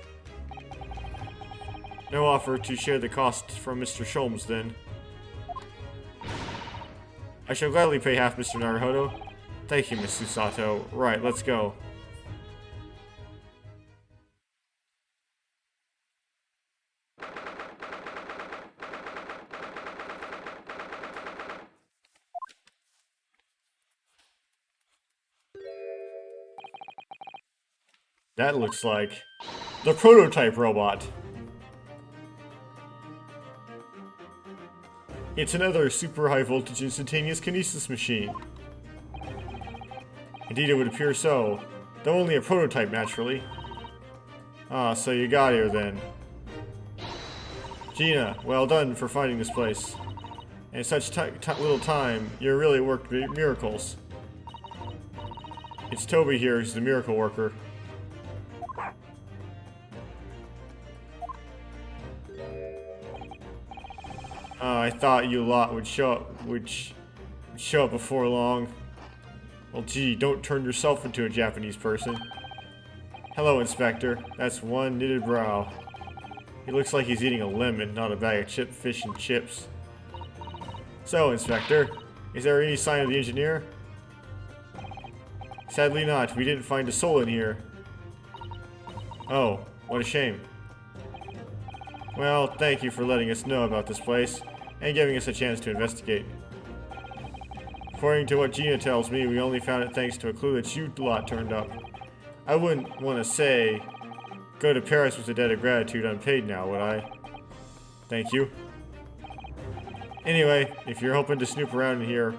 No offer to share the cost from Mr. Sholmes, then. I shall gladly pay half, Mr. Naruhodo. Thank you, Miss Susato. Right, let's go. That looks like the prototype robot. It's another super high voltage instantaneous kinesis machine. Indeed, it would appear so, though only a prototype, naturally. Ah, so you got here then. Gina, well done for finding this place. In such little time, you really worked miracles. It's Toby here who's the miracle worker. I thought you lot would show up before long. Well, gee, don't turn yourself into a Japanese person. Hello, Inspector. That's one knitted brow. He looks like he's eating a lemon, not a bag of fish and chips. So, Inspector, is there any sign of the engineer? Sadly not. We didn't find a soul in here. Oh, what a shame. Well, thank you for letting us know about this place, and giving us a chance to investigate. According to what Gina tells me, we only found it thanks to a clue that you lot turned up. I wouldn't want to say, go to Paris with a debt of gratitude unpaid now, would I? Thank you. Anyway, if you're hoping to snoop around in here,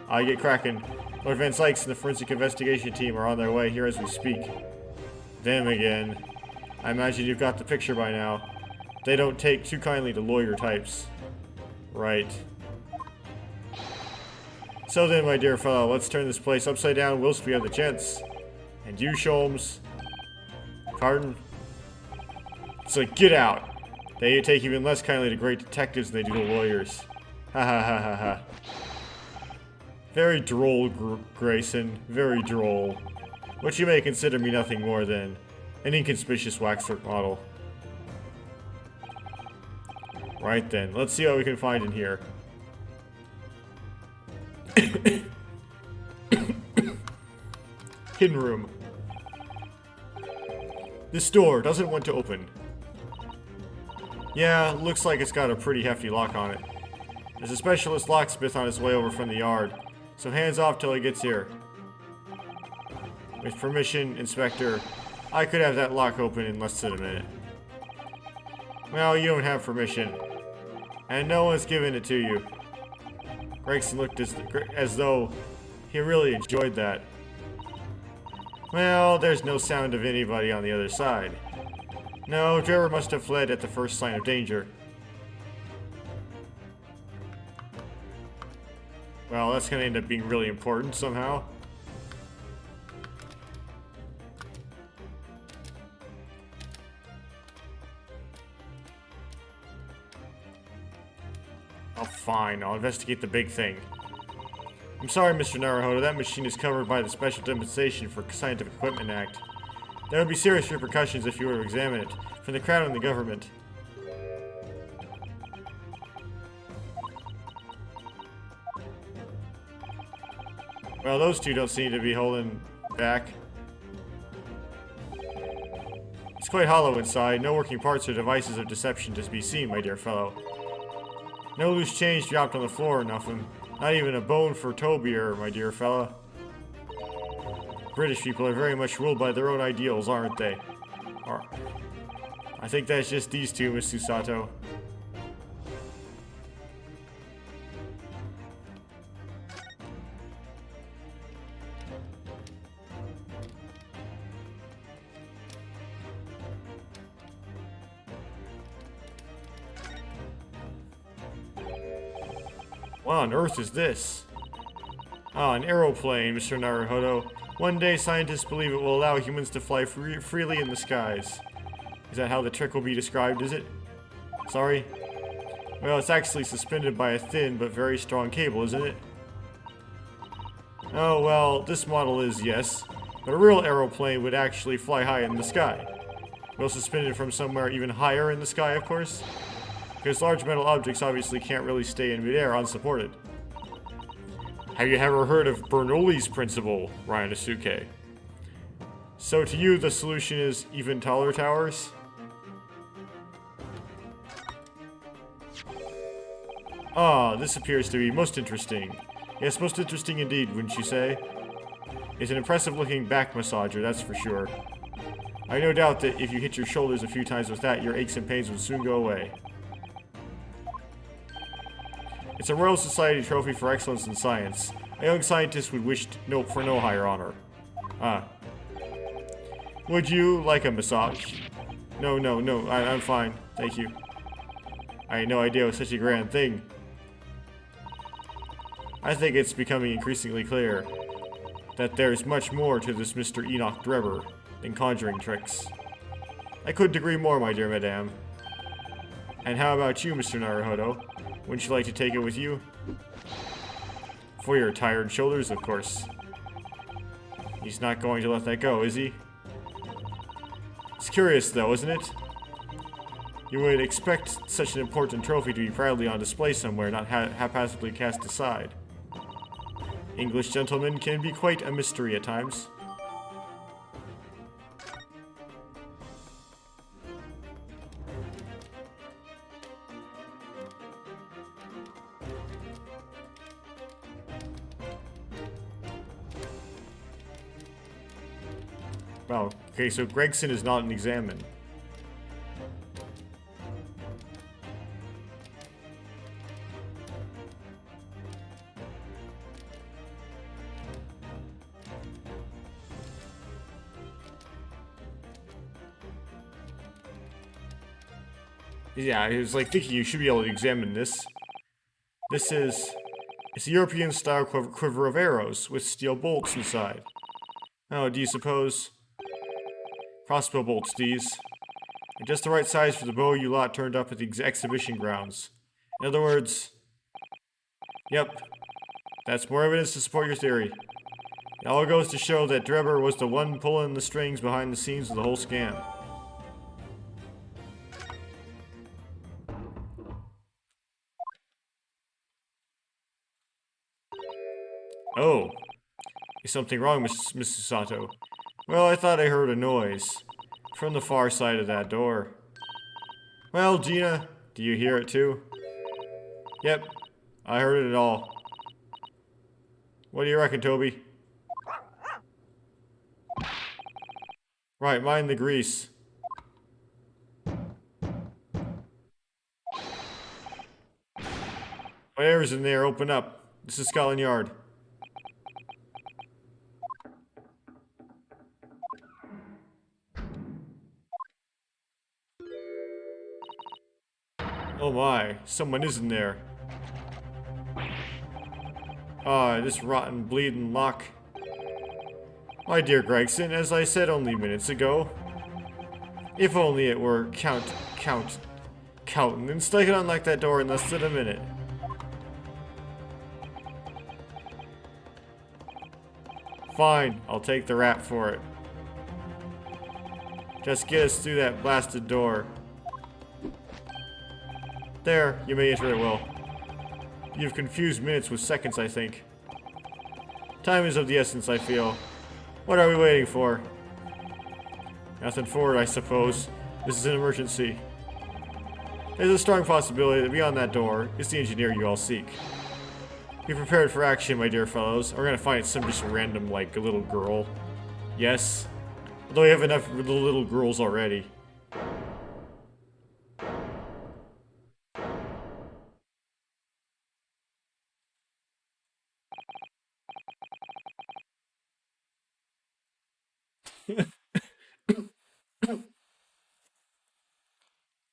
I get cracking. Lord Van Sykes and the forensic investigation team are on their way here as we speak. Them again. I imagine you've got the picture by now. They don't take too kindly to lawyer types. Right. So then, my dear fellow, let's turn this place upside down whilst we have the chance. And you, Sholmes. Pardon? It's like, get out! They take even less kindly to great detectives than they do to lawyers. Ha ha ha ha ha. Very droll, Grayson. Very droll. But you may consider me nothing more than an inconspicuous waxwork model. Right then, let's see what we can find in here. Hidden room. This door doesn't want to open. Yeah, looks like it's got a pretty hefty lock on it. There's a specialist locksmith on his way over from the yard, so hands off till he gets here. With permission, Inspector, I could have that lock open in less than a minute. Well, you don't have permission. And no one's given it to you. Gregson looked as though he really enjoyed that. Well, there's no sound of anybody on the other side. No, Trevor must have fled at the first sign of danger. Well, that's gonna end up being really important somehow. Oh, fine. I'll investigate the big thing. I'm sorry, Mr. Naruhodo. That machine is covered by the Special Dispensation for Scientific Equipment Act. There would be serious repercussions if you were to examine it, from the Crown and the government. Well, those two don't seem to be holding back. It's quite hollow inside. No working parts or devices of deception to be seen, my dear fellow. No loose change dropped on the floor or nothing. Not even a bone for Toby, my dear fella. British people are very much ruled by their own ideals, aren't they? I think that's just these two, Miss Susato. What on earth is this? Ah, an aeroplane, Mr. Naruhodo. One day, scientists believe it will allow humans to fly freely in the skies. Is that how the trick will be described, is it? Sorry? Well, it's actually suspended by a thin but very strong cable, isn't it? Oh, well, this model is, yes. But a real aeroplane would actually fly high in the sky. Well, suspended from somewhere even higher in the sky, of course. Because large metal objects obviously can't really stay in midair unsupported. Have you ever heard of Bernoulli's principle, Ryanosuke? So to you, the solution is even taller towers? Ah, this appears to be most interesting. Yes, most interesting indeed, wouldn't you say? It's an impressive-looking back massager, that's for sure. I have no doubt that if you hit your shoulders a few times with that, your aches and pains would soon go away. It's a Royal Society trophy for excellence in science. A young scientist would wish for no higher honor. Ah. Would you like a massage? No, I'm fine. Thank you. I had no idea it was such a grand thing. I think it's becoming increasingly clear that there's much more to this Mr. Enoch Drebber than conjuring tricks. I couldn't agree more, my dear madame. And how about you, Mr. Naruhodo? Wouldn't you like to take it with you? For your tired shoulders, of course. He's not going to let that go, is he? It's curious, though, isn't it? You would expect such an important trophy to be proudly on display somewhere, not haphazardly cast aside. English gentlemen can be quite a mystery at times. Wow, okay, so Gregson is not an examine. Yeah, I was like thinking you should be able to examine this. It's a European-style quiver of arrows with steel bolts inside. Oh, do you suppose? Crossbow bolts, these. They're just the right size for the bow you lot turned up at the exhibition grounds. In other words... Yep. That's more evidence to support your theory. It all goes to show that Drebber was the one pulling the strings behind the scenes of the whole scam. Oh. Is something wrong, Mrs. Sato? Well, I thought I heard a noise. From the far side of that door. Well, Gina, do you hear it too? Yep, I heard it all. What do you reckon, Toby? Right, mind the grease. Whatever's in there, open up. This is Scotland Yard. Oh my, someone is in there. Ah, this rotten bleeding lock. My dear Gregson, as I said only minutes ago, if only it were counting and stick it unlock that door in less than a minute. Fine, I'll take the rap for it. Just get us through that blasted door. There, you may enter at will. You've confused minutes with seconds, I think. Time is of the essence, I feel. What are we waiting for? Nothing forward, I suppose. This is an emergency. There's a strong possibility that beyond that door is the engineer you all seek. Be prepared for action, my dear fellows. We're gonna find some just random, like, a little girl. Yes. Although we have enough little girls already.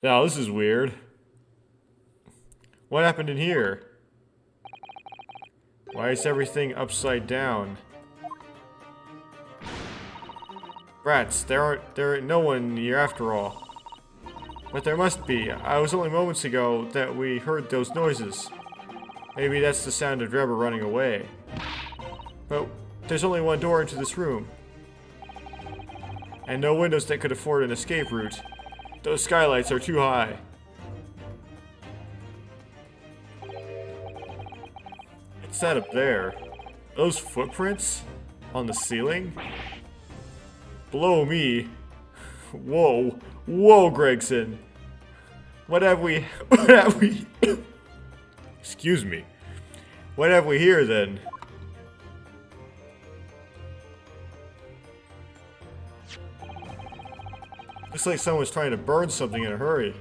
Now, this is weird. What happened in here? Why is everything upside down? Rats, there ain't no one here after all. But there must be. I was only moments ago that we heard those noises. Maybe that's the sound of Drebber running away. But there's only one door into this room. And no windows that could afford an escape route. Those skylights are too high. What's that up there? Those footprints? On the ceiling? Blow me. Whoa. Whoa, Gregson. What have we... Excuse me. What have we here, then? Looks like someone's trying to burn something in a hurry.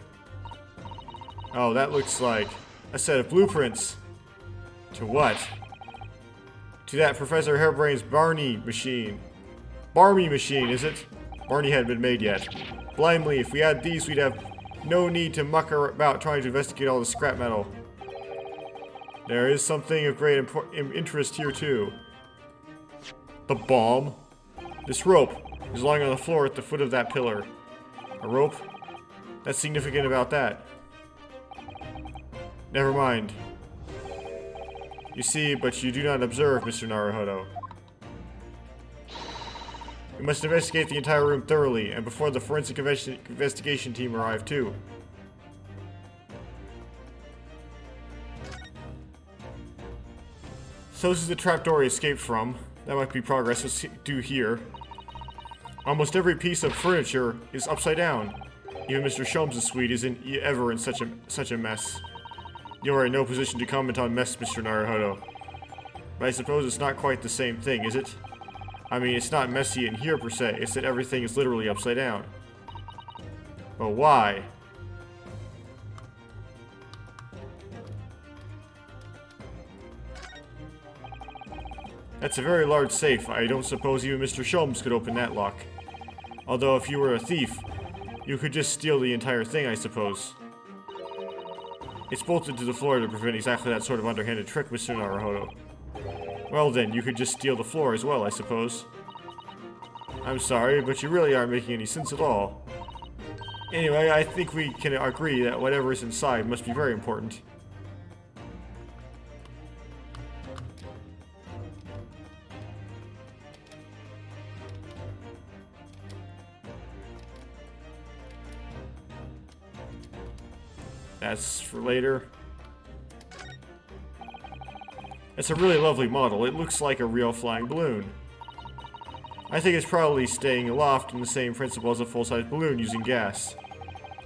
Oh, that looks like a set of blueprints. To what? To that Professor Hairbrain's Barney machine. Barmy machine, is it? Barney hadn't been made yet. Blindly, if we had these, we'd have no need to muck about trying to investigate all the scrap metal. There is something of great interest here, too. The bomb? This rope is lying on the floor at the foot of that pillar. A rope? That's significant about that. Never mind. You see, but you do not observe, Mr. Naruhodo. We must investigate the entire room thoroughly, and before the forensic investigation team arrive, too. So this is the trapdoor he escaped from. That might be progress. Let's do here. Almost every piece of furniture is upside down. Even Mr. Sholmes' suite isn't ever in such a mess. You are in no position to comment on mess, Mr. Naruhodo. But I suppose it's not quite the same thing, is it? I mean, it's not messy in here per se, it's that everything is literally upside down. But why? That's a very large safe. I don't suppose even Mr. Sholmes could open that lock. Although if you were a thief, you could just steal the entire thing, I suppose. It's bolted to the floor to prevent exactly that sort of underhanded trick, Mr. Naruhodo. Well then, you could just steal the floor as well, I suppose. I'm sorry, but you really aren't making any sense at all. Anyway, I think we can agree that whatever is inside must be very important. That's for later. It's a really lovely model. It looks like a real flying balloon. I think it's probably staying aloft in the same principle as a full-size balloon using gas.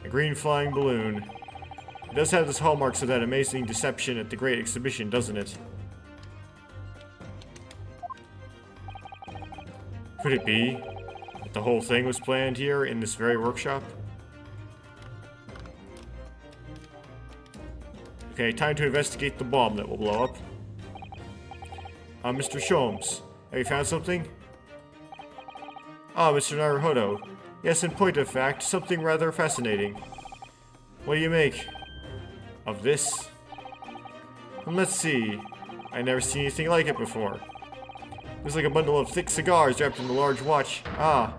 A green flying balloon. It does have the hallmarks of that amazing deception at the Great Exhibition, doesn't it? Could it be that the whole thing was planned here in this very workshop? Okay, time to investigate the bomb that will blow up. Mr. Sholmes, have you found something? Ah, Mr. Naruhodo. Yes, in point of fact, something rather fascinating. What do you make of this? Let's see. I never seen anything like it before. Looks like a bundle of thick cigars wrapped in a large watch. Ah.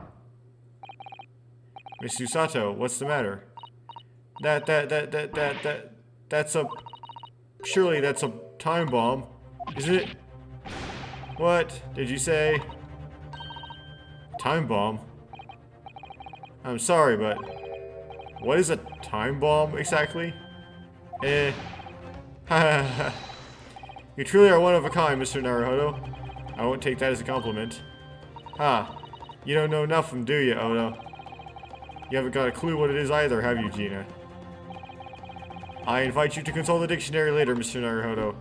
Miss Usato, what's the matter? That's a... Surely that's a time bomb, isn't it? What did you say? Time bomb? I'm sorry, but what is a time bomb exactly? You truly are one of a kind, Mr. Naruhodo. I won't take that as a compliment. You don't know nothing, do you, Odo? You haven't got a clue what it is either, have you, Gina? I invite you to consult the dictionary later, Mr. Naruhodo.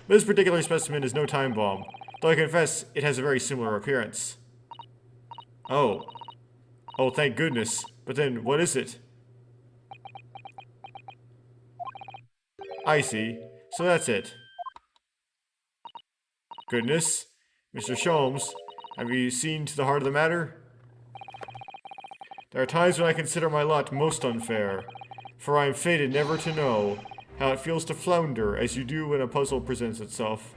This particular specimen is no time bomb, though I confess it has a very similar appearance. Oh. Oh, thank goodness. But then, what is it? I see. So that's it. Goodness. Mr. Sholmes, have you seen to the heart of the matter? There are times when I consider my lot most unfair, for I am fated never to know how it feels to flounder, as you do when a puzzle presents itself.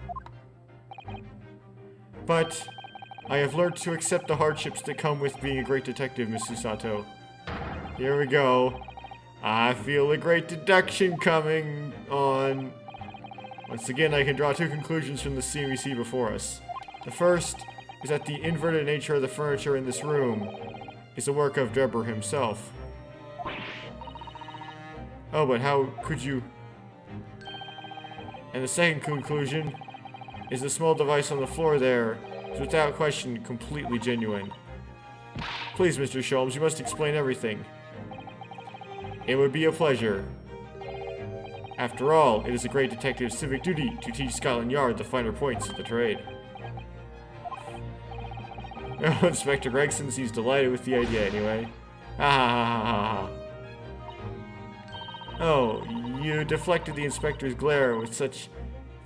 But I have learned to accept the hardships that come with being a great detective, Mrs. Sato. Here we go. I feel a great deduction coming on. Once again, I can draw two conclusions from the scene we see before us. The first is that the inverted nature of the furniture in this room is the work of Drebber himself. Oh, but how could you... And the second conclusion is the small device on the floor there is without question completely genuine. Please, Mr. Sholmes, you must explain everything. It would be a pleasure. After all, it is a great detective's civic duty to teach Scotland Yard the finer points of the trade. Oh, Inspector Gregson seems delighted with the idea anyway. Ha ha ha ha ha. Oh, you deflected the inspector's glare with such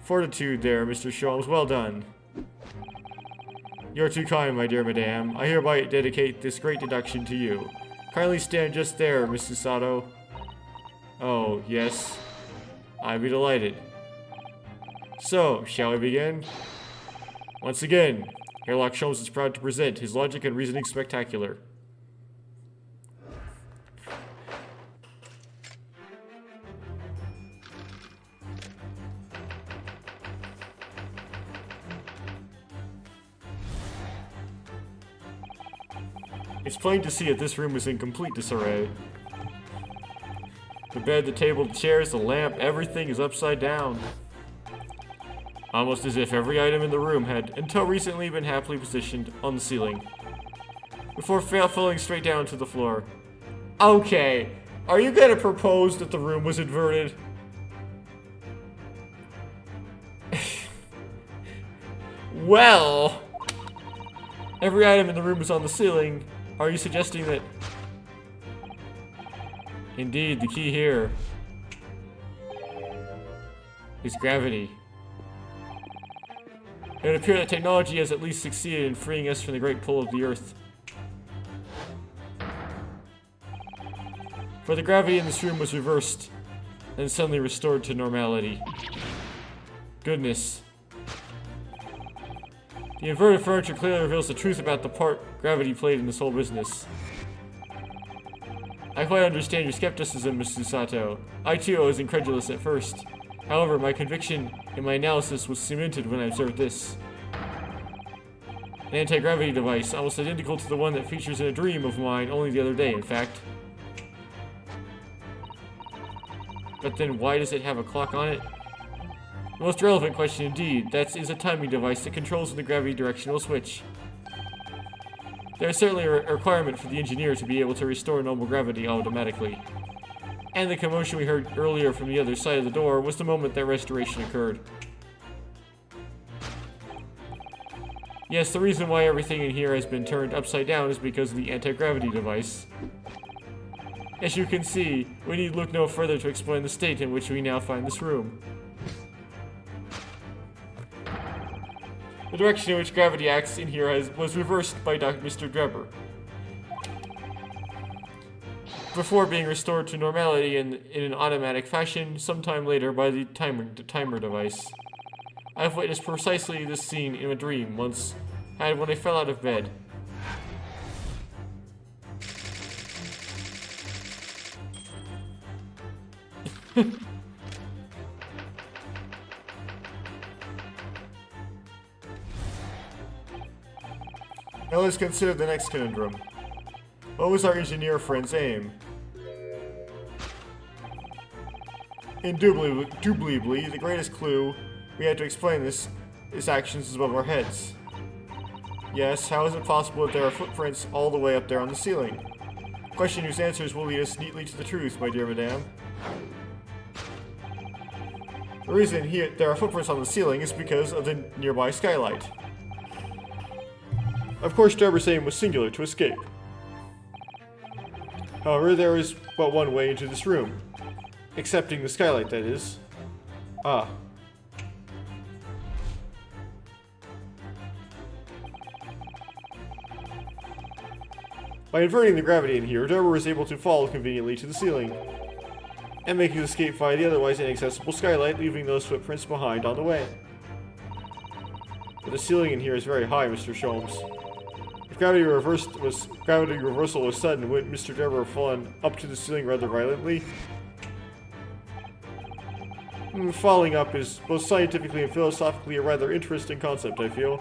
fortitude there, Mr. Sholmes. Well done. You're too kind, my dear madame. I hereby dedicate this great deduction to you. Kindly stand just there, Mrs. Sato. Oh, yes. I'd be delighted. So, shall we begin? Once again, Sherlock Sholmes is proud to present his logic and reasoning spectacular. It's plain to see that this room is in complete disarray. The bed, the table, the chairs, the lamp, everything is upside down. Almost as if every item in the room had, until recently, been happily positioned on the ceiling, before falling straight down to the floor. Okay, are you gonna propose that the room was inverted? Well, every item in the room is on the ceiling. Are you suggesting that... Indeed, the key here is gravity. It would appear that technology has at least succeeded in freeing us from the great pull of the Earth. For the gravity in this room was reversed, then suddenly restored to normality. Goodness. The inverted furniture clearly reveals the truth about the part gravity played in this whole business. I quite understand your skepticism, Mrs. Sato. I too was incredulous at first. However, my conviction in my analysis was cemented when I observed this. An anti-gravity device, almost identical to the one that features in a dream of mine only the other day, in fact. But then why does it have a clock on it? The most relevant question indeed, that is a timing device that controls the gravity directional switch. There is certainly a requirement for the engineer to be able to restore normal gravity automatically. And the commotion we heard earlier from the other side of the door was the moment that restoration occurred. Yes, the reason why everything in here has been turned upside down is because of the anti-gravity device. As you can see, we need look no further to explain the state in which we now find this room. The direction in which gravity acts in here was reversed by Mr. Drebber, before being restored to normality in an automatic fashion sometime later by the timer device. I've witnessed precisely this scene in a dream once had when I fell out of bed. Now let's consider the next conundrum. What was our engineer friend's aim? Indubitably, the greatest clue we had to explain his actions is above our heads. Yes, how is it possible that there are footprints all the way up there on the ceiling? A question whose answers will lead us neatly to the truth, my dear madame. The reason there are footprints on the ceiling is because of the nearby skylight. Of course, Drebber's aim was singular, to escape. However, there is but one way into this room. Excepting the skylight, that is. Ah. By inverting the gravity in here, Drebber was able to fall conveniently to the ceiling. and making his escape via the otherwise inaccessible skylight, leaving those footprints behind on the way. But the ceiling in here is very high, Mr. Sholmes. If gravity reversal was sudden, wouldn't Mr. Deborah have fallen up to the ceiling rather violently? Falling up is both scientifically and philosophically a rather interesting concept, I feel.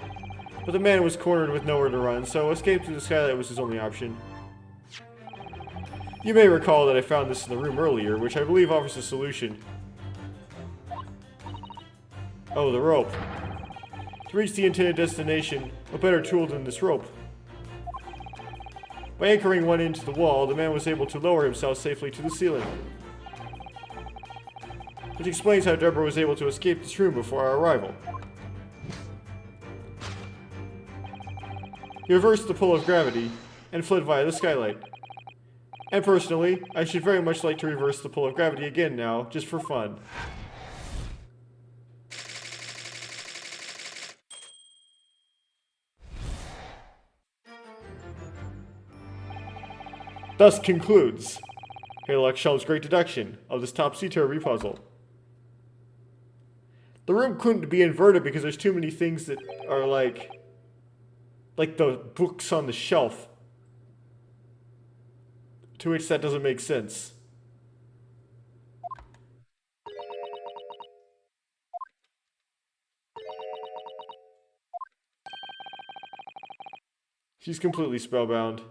But the man was cornered with nowhere to run, so escape through the skylight was his only option. You may recall that I found this in the room earlier, which I believe offers a solution. Oh, the rope. To reach the intended destination, a better tool than this rope. By anchoring one into the wall, the man was able to lower himself safely to the ceiling. Which explains how Deborah was able to escape this room before our arrival. He reversed the pull of gravity and fled via the skylight. And personally, I should very much like to reverse the pull of gravity again now, just for fun. Thus concludes Sherlock Sholmes' great deduction of this topsy-turvy puzzle. The room couldn't be inverted because there's too many things that are like the books on the shelf. To which that doesn't make sense. She's completely spellbound.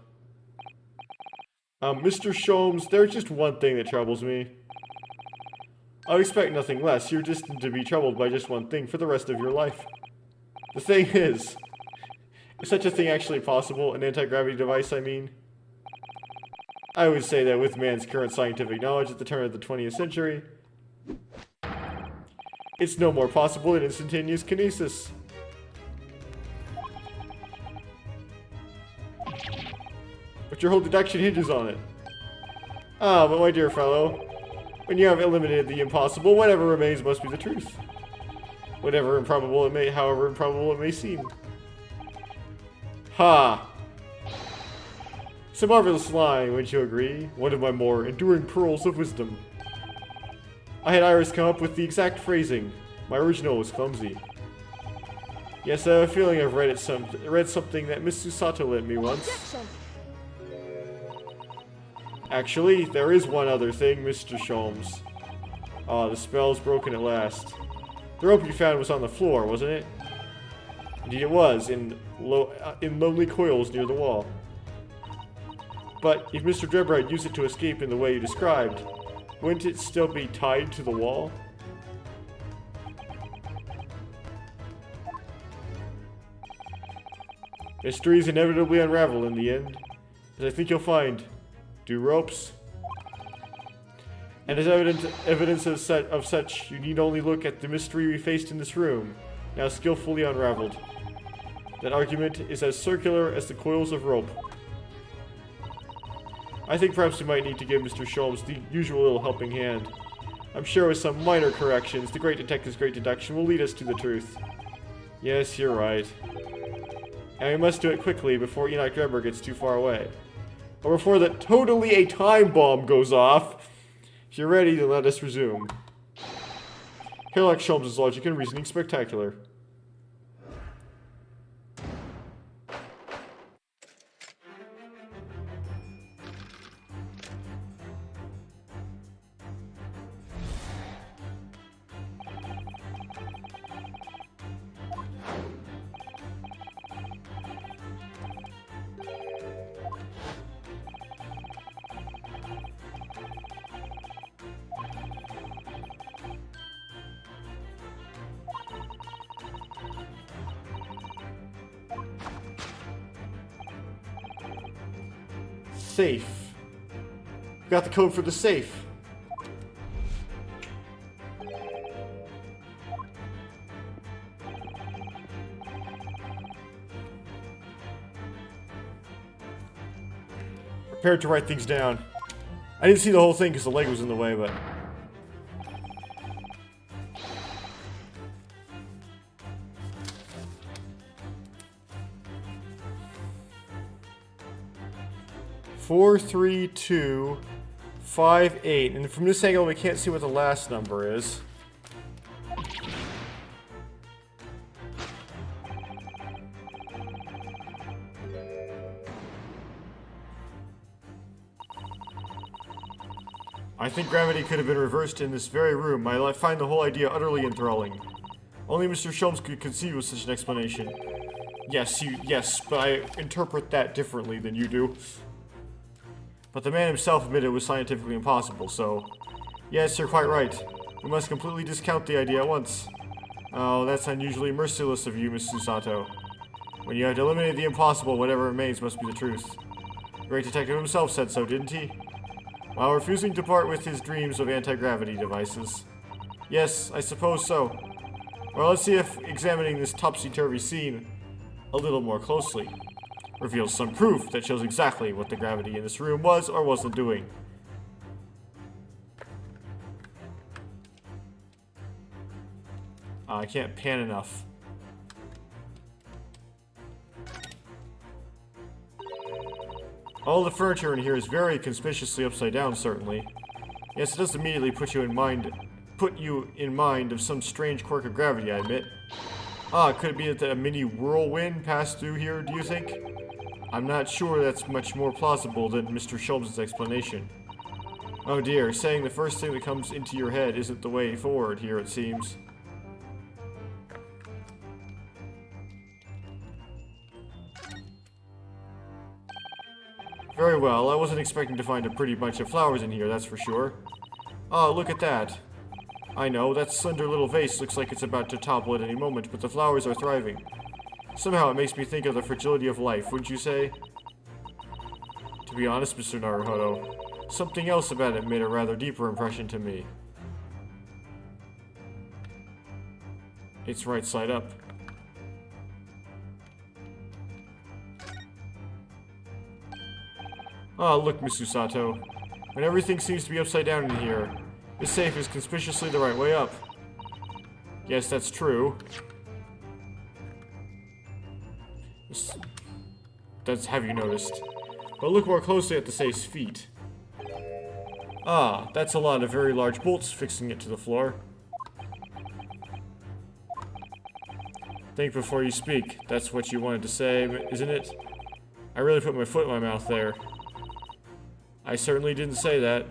Mr. Sholmes, there's just one thing that troubles me. I would expect nothing less. You're destined to be troubled by just one thing for the rest of your life. The thing is such a thing actually possible? An anti-gravity device, I mean? I would say that with man's current scientific knowledge at the turn of the 20th century, it's no more possible than instantaneous kinesis. But your whole deduction hinges on it. Ah, but my dear fellow, when you have eliminated the impossible, whatever remains must be the truth. However improbable it may seem. Ha! It's a marvelous line, wouldn't you agree? One of my more enduring pearls of wisdom. I had Iris come up with the exact phrasing. My original was clumsy. Yes, I have a feeling I've read something that Miss Susato lent me once. Actually, there is one other thing, Mr. Sholmes. Ah, the spell's broken at last. The rope you found was on the floor, wasn't it? Indeed it was, in lonely coils near the wall. But if Mr. Deborah had used it to escape in the way you described, wouldn't it still be tied to the wall? Mysteries inevitably unravel in the end, as I think you'll find. Do ropes? And as evidence of such, you need only look at the mystery we faced in this room, now skillfully unraveled. That argument is as circular as the coils of rope. I think perhaps we might need to give Mr. Sholmes the usual little helping hand. I'm sure with some minor corrections, the great detective's great deduction will lead us to the truth. Yes, you're right. And we must do it quickly before Enoch Drebber gets too far away. Or before the totally a time bomb goes off. If you're ready, then let us resume. Sherlock Sholmes' logic and reasoning spectacular. Safe. Got the code for the safe. Prepared to write things down. I didn't see the whole thing because the leg was in the way, but... Four, 3, 2, 5, 8. And from this angle, we can't see what the last number is. I think gravity could have been reversed in this very room. I find the whole idea utterly enthralling. Only Mr. Sholmes could conceive of such an explanation. Yes, but I interpret that differently than you do. But the man himself admitted it was scientifically impossible, so... Yes, you're quite right. We must completely discount the idea at once. Oh, that's unusually merciless of you, Mrs. Sato. When you have to eliminate the impossible, whatever remains must be the truth. The great detective himself said so, didn't he? While refusing to part with his dreams of anti-gravity devices. Yes, I suppose so. Well, let's see if examining this topsy-turvy scene a little more closely reveals some proof that shows exactly what the gravity in this room was or wasn't doing. I can't pan enough. All the furniture in here is very conspicuously upside down, certainly. Yes, it does immediately put you in mind of some strange quirk of gravity, I admit. Could it be that a mini whirlwind passed through here, do you think? I'm not sure that's much more plausible than Mr. Sholmes' explanation. Oh dear, saying the first thing that comes into your head isn't the way forward here, it seems. Very well, I wasn't expecting to find a pretty bunch of flowers in here, that's for sure. Oh, look at that. I know, that slender little vase looks like it's about to topple at any moment, but the flowers are thriving. Somehow it makes me think of the fragility of life, wouldn't you say? To be honest, Mr. Naruhodo, something else about it made a rather deeper impression to me. It's right side up. Look, Miss Sato. When everything seems to be upside down in here, this safe is conspicuously the right way up. Yes, that's true. Have you noticed? But look more closely at the safe's feet. That's a lot of very large bolts fixing it to the floor. Think before you speak. That's what you wanted to say, isn't it? I really put my foot in my mouth there. I certainly didn't say that.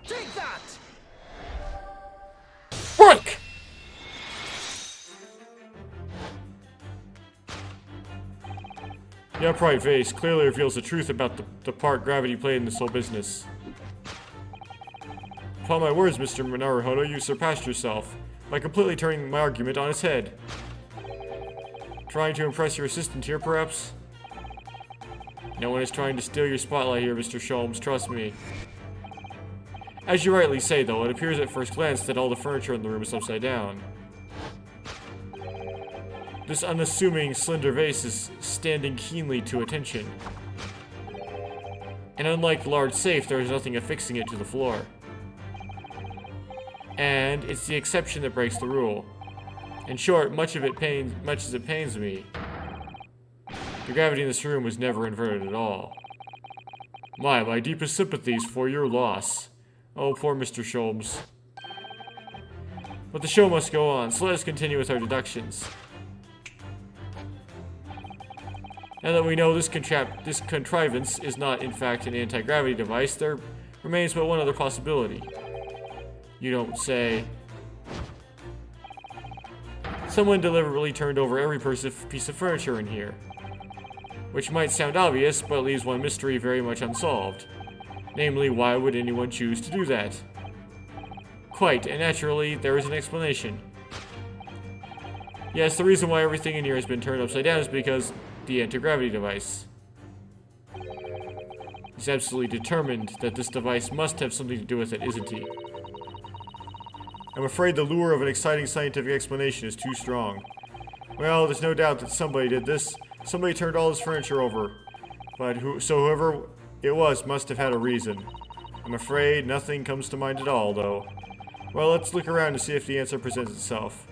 Take that! Break! The upright vase clearly reveals the truth about the part gravity played in this whole business. Upon my words, Mr. Naruhodo, you surpassed yourself by completely turning my argument on its head. Trying to impress your assistant here, perhaps? No one is trying to steal your spotlight here, Mr. Sholmes, trust me. As you rightly say, though, it appears at first glance that all the furniture in the room is upside down. This unassuming, slender vase is standing keenly to attention. And unlike the large safe, there is nothing affixing it to the floor. And it's the exception that breaks the rule. In short, much as it pains me, the gravity in this room was never inverted at all. My deepest sympathies for your loss. Oh, poor Mr. Sholmes. But the show must go on, so let us continue with our deductions. Now that we know this contrivance is not in fact an anti-gravity device, there remains but one other possibility. You don't say. Someone deliberately turned over every piece of furniture in here. Which might sound obvious, but leaves one mystery very much unsolved. Namely, why would anyone choose to do that? Quite, and naturally, there is an explanation. Yes, the reason why everything in here has been turned upside down is because the anti-gravity device. He's absolutely determined that this device must have something to do with it, isn't he? I'm afraid the lure of an exciting scientific explanation is too strong. Well, there's no doubt that somebody did this. Somebody turned all this furniture over. But whoever it was must have had a reason. I'm afraid nothing comes to mind at all, though. Well, let's look around to see if the answer presents itself.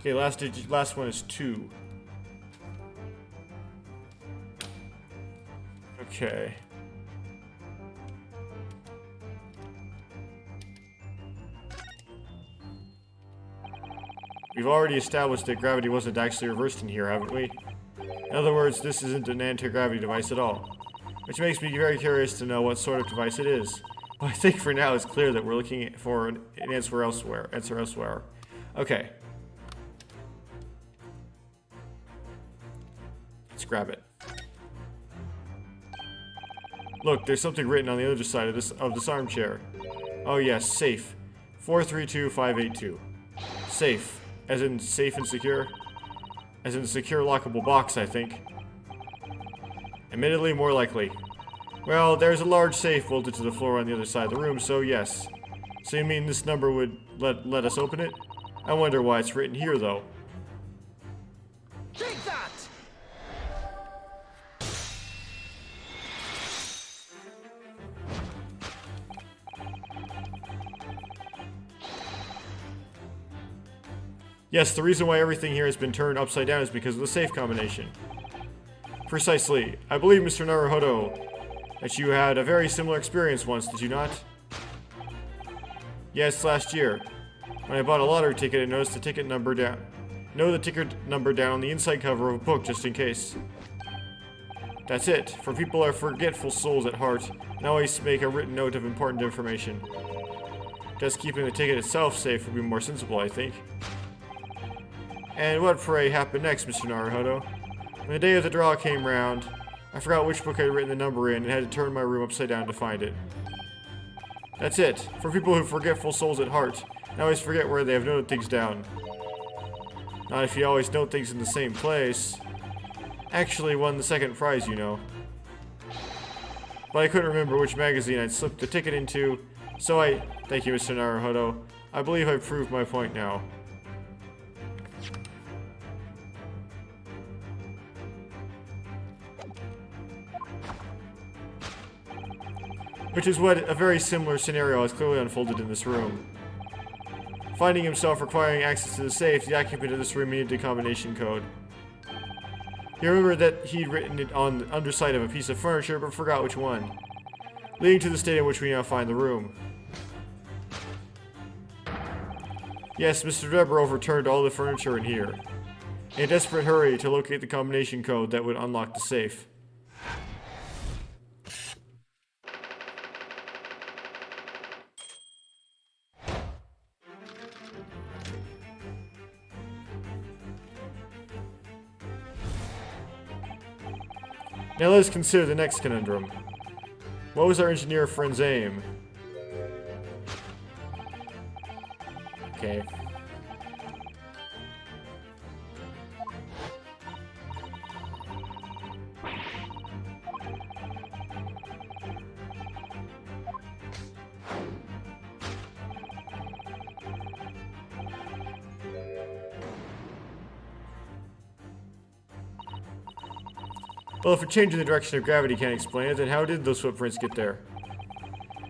Okay, last one is 2. Okay. We've already established that gravity wasn't actually reversed in here, haven't we? In other words, this isn't an anti-gravity device at all. Which makes me very curious to know what sort of device it is. But I think for now it's clear that we're looking for an answer elsewhere. Okay. Let's grab it. Look, there's something written on the other side of this armchair. Oh yes, safe. 432582. Safe. As in safe and secure? As in a secure lockable box, I think. Admittedly, more likely. Well, there's a large safe bolted to the floor on the other side of the room, so yes. So you mean this number would let us open it? I wonder why it's written here, though. Take that! Yes, the reason why everything here has been turned upside down is because of the safe combination. Precisely. I believe, Mr. Naruhodo, that you had a very similar experience once, did you not? Yes, last year. When I bought a lottery ticket, I noticed the ticket number down. The ticket number down on the inside cover of a book, just in case. That's it. For people are forgetful souls at heart, and always make a written note of important information. Just keeping the ticket itself safe would be more sensible, I think. And what, pray, happened next, Mr. Naruhodo? When the day of the draw came round, I forgot which book I had written the number in and had to turn my room upside down to find it. That's it. For people who forgetful souls at heart, and always forget where they have noted things down. Not if you always note things in the same place. Actually won the second prize, you know. But I couldn't remember which magazine I'd slipped the ticket into, so thank you, Mr. Naruhodo. I believe I've proved my point now. Which is what a very similar scenario has clearly unfolded in this room. Finding himself requiring access to the safe, the occupant of this room needed a combination code. He remembered that he'd written it on the underside of a piece of furniture, but forgot which one, leading to the state in which we now find the room. Yes, Mr. Deborah overturned all the furniture in here, in a desperate hurry to locate the combination code that would unlock the safe. Now let us consider the next conundrum. What was our engineer friend's aim? Okay. Well, if a change in the direction of gravity can't explain it, then how did those footprints get there?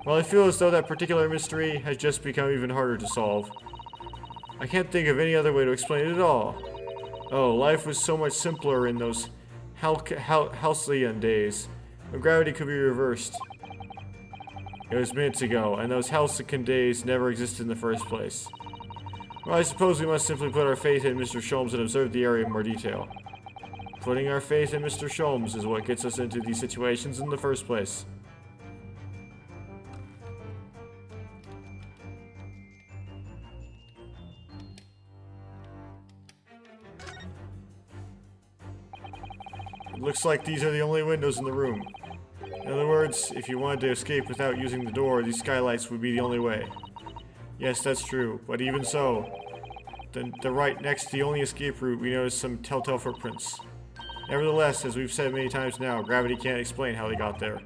Well, I feel as though that particular mystery has just become even harder to solve. I can't think of any other way to explain it at all. Oh, life was so much simpler in those halcyon days, when gravity could be reversed. It was minutes ago, and those halcyon days never existed in the first place. Well, I suppose we must simply put our faith in Mr. Sholmes and observe the area in more detail. Putting our faith in Mr. Sholmes is what gets us into these situations in the first place. It looks like these are the only windows in the room. In other words, if you wanted to escape without using the door, these skylights would be the only way. Yes, that's true, but even so, the right next to the only escape route, we notice some telltale footprints. Nevertheless, as we've said many times now, gravity can't explain how they got there.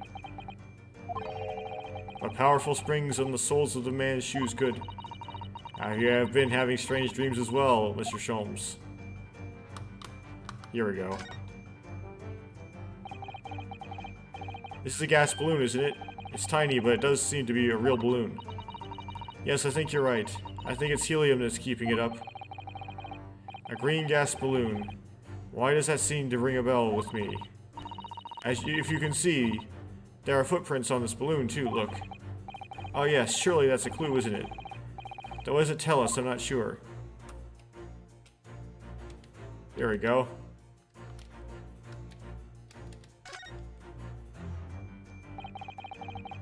But powerful springs on the soles of the man's shoes could. You have been having strange dreams as well, Mr. Sholmes. Here we go. This is a gas balloon, isn't it? It's tiny, but it does seem to be a real balloon. Yes, I think you're right. I think it's helium that's keeping it up. A green gas balloon. Why does that seem to ring a bell with me? If you can see, there are footprints on this balloon too, look. Oh yes, surely that's a clue, isn't it? Though what does it tell us? I'm not sure. There we go.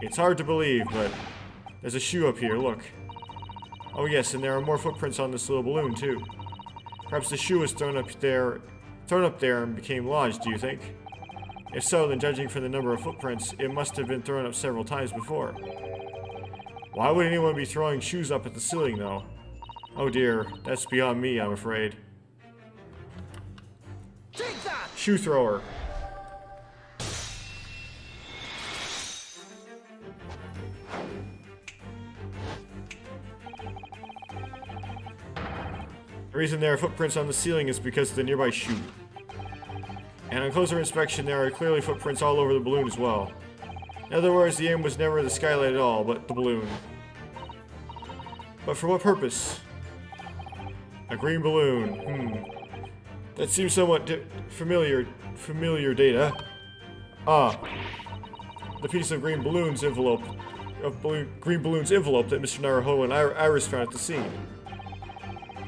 It's hard to believe, but there's a shoe up here, look. Oh yes, and there are more footprints on this little balloon too. Perhaps the shoe was thrown up there and became lodged, do you think? If so, then judging from the number of footprints, it must have been thrown up several times before. Why would anyone be throwing shoes up at the ceiling, though? Oh dear, that's beyond me, I'm afraid. Take that! Shoe thrower. The reason there are footprints on the ceiling is because of the nearby shoe. And on closer inspection, there are clearly footprints all over the balloon as well. In other words, the aim was never the skylight at all, but the balloon. But for what purpose? A green balloon. That seems somewhat familiar data. Ah. The piece of green balloon's envelope that Mr. Naruhodo and Iris found at the scene.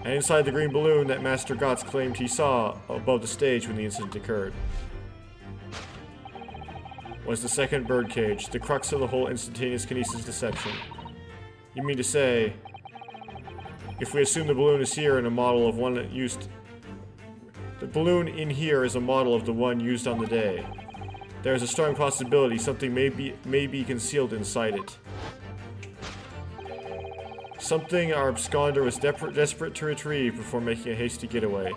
And inside the green balloon that Master Gotts claimed he saw above the stage when the incident occurred was the second birdcage, the crux of the whole instantaneous kinesis deception. You mean to say, if we assume the balloon is here and a model of one used... The balloon in here is a model of the one used on the day. There is a strong possibility something may be concealed inside it. Something our absconder was desperate to retrieve before making a hasty getaway.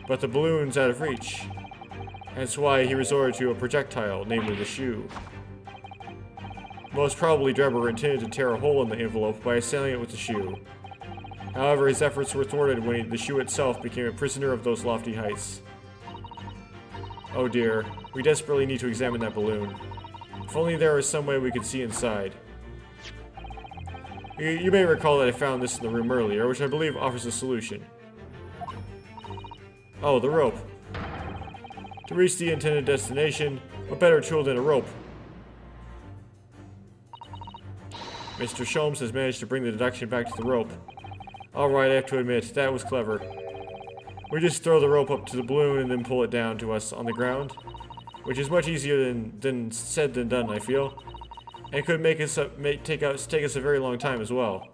But the balloon's out of reach. That's why he resorted to a projectile, namely the shoe. Most probably Drebber intended to tear a hole in the envelope by assailing it with the shoe. However, his efforts were thwarted when the shoe itself became a prisoner of those lofty heights. Oh dear, we desperately need to examine that balloon. If only there was some way we could see inside. You may recall that I found this in the room earlier, which I believe offers a solution. Oh, the rope. To reach the intended destination, what better tool than a rope? Mr. Sholmes has managed to bring the deduction back to the rope. Alright, I have to admit, that was clever. We just throw the rope up to the balloon and then pull it down to us on the ground, which is much easier than said than done, I feel. And could take us a very long time as well.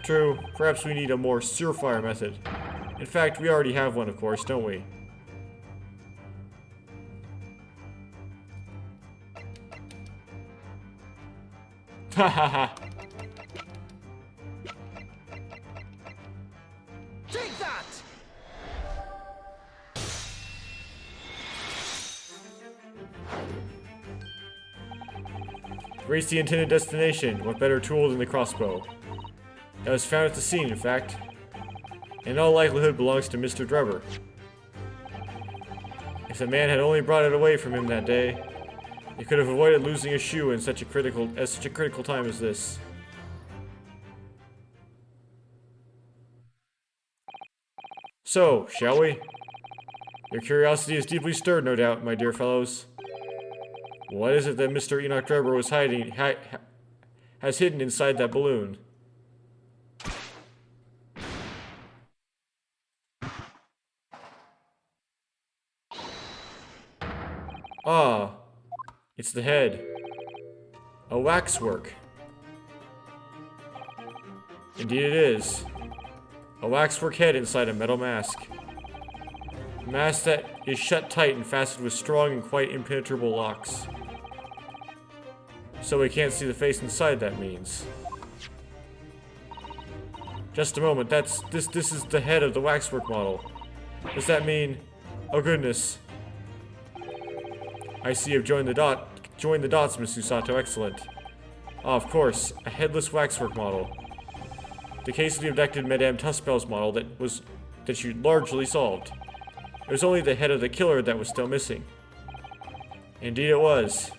True, perhaps we need a more surefire method. In fact, we already have one, of course, don't we? Ha ha ha! Take that! Reach the intended destination. What better tool than the crossbow? That was found at the scene, in fact. In all likelihood belongs to Mr. Drebber. If the man had only brought it away from him that day, he could have avoided losing a shoe in such a critical time as this. So, shall we? Your curiosity is deeply stirred, no doubt, my dear fellows. What is it that Mr. Enoch Drebber was has hidden inside that balloon? Ah, it's the head. A waxwork. Indeed it is. A waxwork head inside a metal mask. A mask that is shut tight and fastened with strong and quite impenetrable locks. So we can't see the face inside, that means. Just a moment, this is the head of the waxwork model. Does that mean... Oh goodness. I see you've joined the dots, Miss Usato, excellent. Ah, of course, a headless waxwork model. The case of the abducted Madame Tuspel's model that you largely solved. It was only the head of the killer that was still missing. Indeed it was.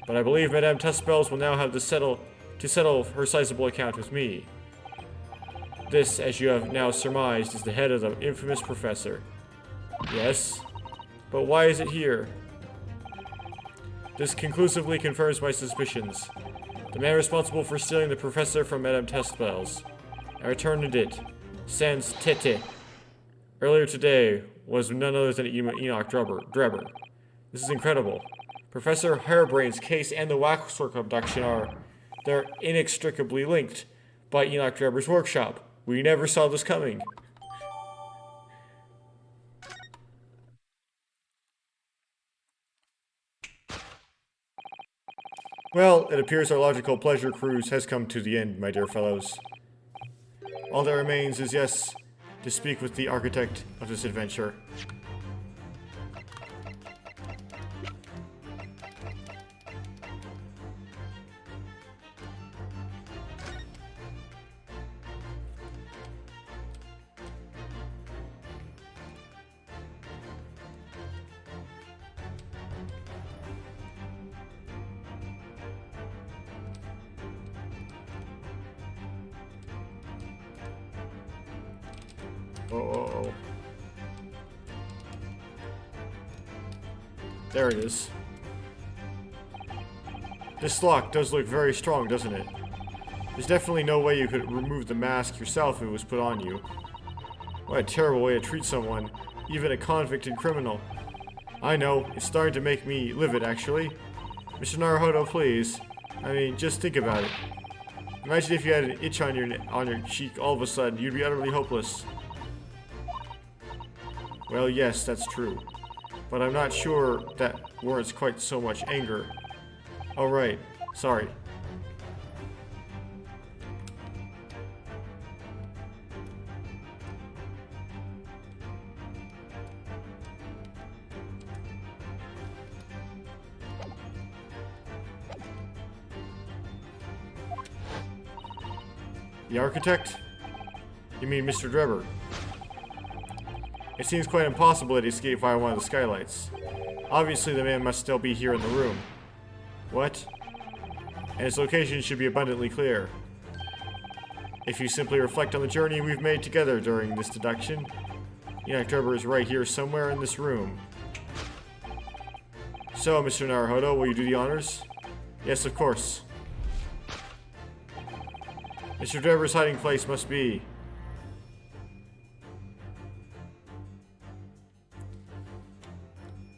But I believe Madame Tuspel's will now have to settle her sizable account with me. This, as you have now surmised, is the head of the infamous professor. Yes? But why is it here? This conclusively confirms my suspicions. The man responsible for stealing the professor from Madame Tuspel's. I returned it. Sans tete. Earlier today was none other than Enoch Drebber. This is incredible. Professor Harebrain's case and the Waxwork abduction they're inextricably linked by Enoch Drebber's workshop. We never saw this coming. Well, it appears our logical pleasure cruise has come to the end, my dear fellows. All that remains is, yes, to speak with the architect of this adventure. Oh. There it is. This lock does look very strong, doesn't it? There's definitely no way you could remove the mask yourself if it was put on you. What a terrible way to treat someone, even a convicted criminal. I know, it's starting to make me livid, actually. Mr. Naruhodo, please. I mean, just think about it. Imagine if you had an itch on your cheek all of a sudden, you'd be utterly hopeless. Well, yes, that's true. But I'm not sure that warrants quite so much anger. Oh, right. Sorry. The architect? You mean Mr. Drebber? It seems quite impossible that he escaped via one of the skylights. Obviously, the man must still be here in the room. What? And his location should be abundantly clear. If you simply reflect on the journey we've made together during this deduction, Enoch Drebber is right here somewhere in this room. So, Mr. Naruhodo, will you do the honors? Yes, of course. Mr. Drebber's hiding place must be...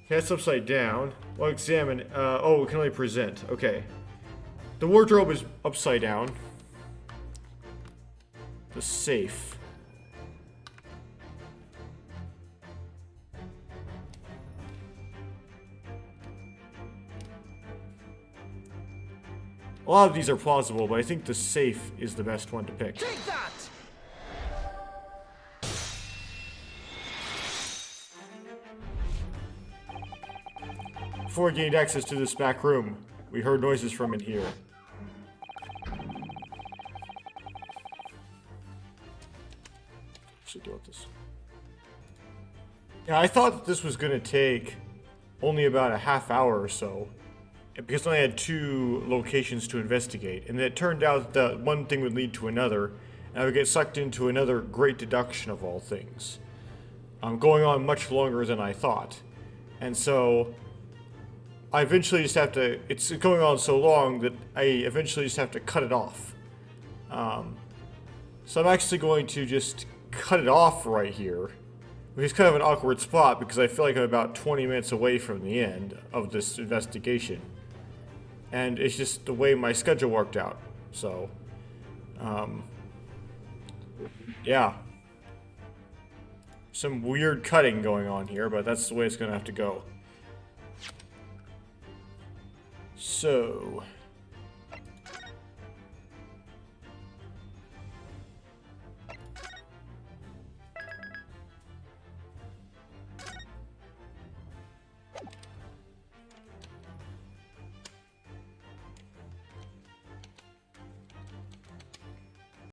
Okay, that's upside down. Well, examine. Oh, we can only present. Okay. The wardrobe is upside down. The safe. A lot of these are plausible, but I think the safe is the best one to pick. Take that! Before we gained access to this back room, we heard noises from in here. Should deal with this. Yeah, I thought that this was gonna take only about a half hour or so, because I only had 2 locations to investigate, and it turned out that one thing would lead to another, and I would get sucked into another great deduction of all things. Going on much longer than I thought. And so I eventually just have to, it's going on so long that I eventually just have to cut it off. So I'm actually going to just cut it off right here, which is kind of an awkward spot because I feel like I'm about 20 minutes away from the end of this investigation. And it's just the way my schedule worked out. So, yeah. Some weird cutting going on here, but that's the way it's going to have to go. So,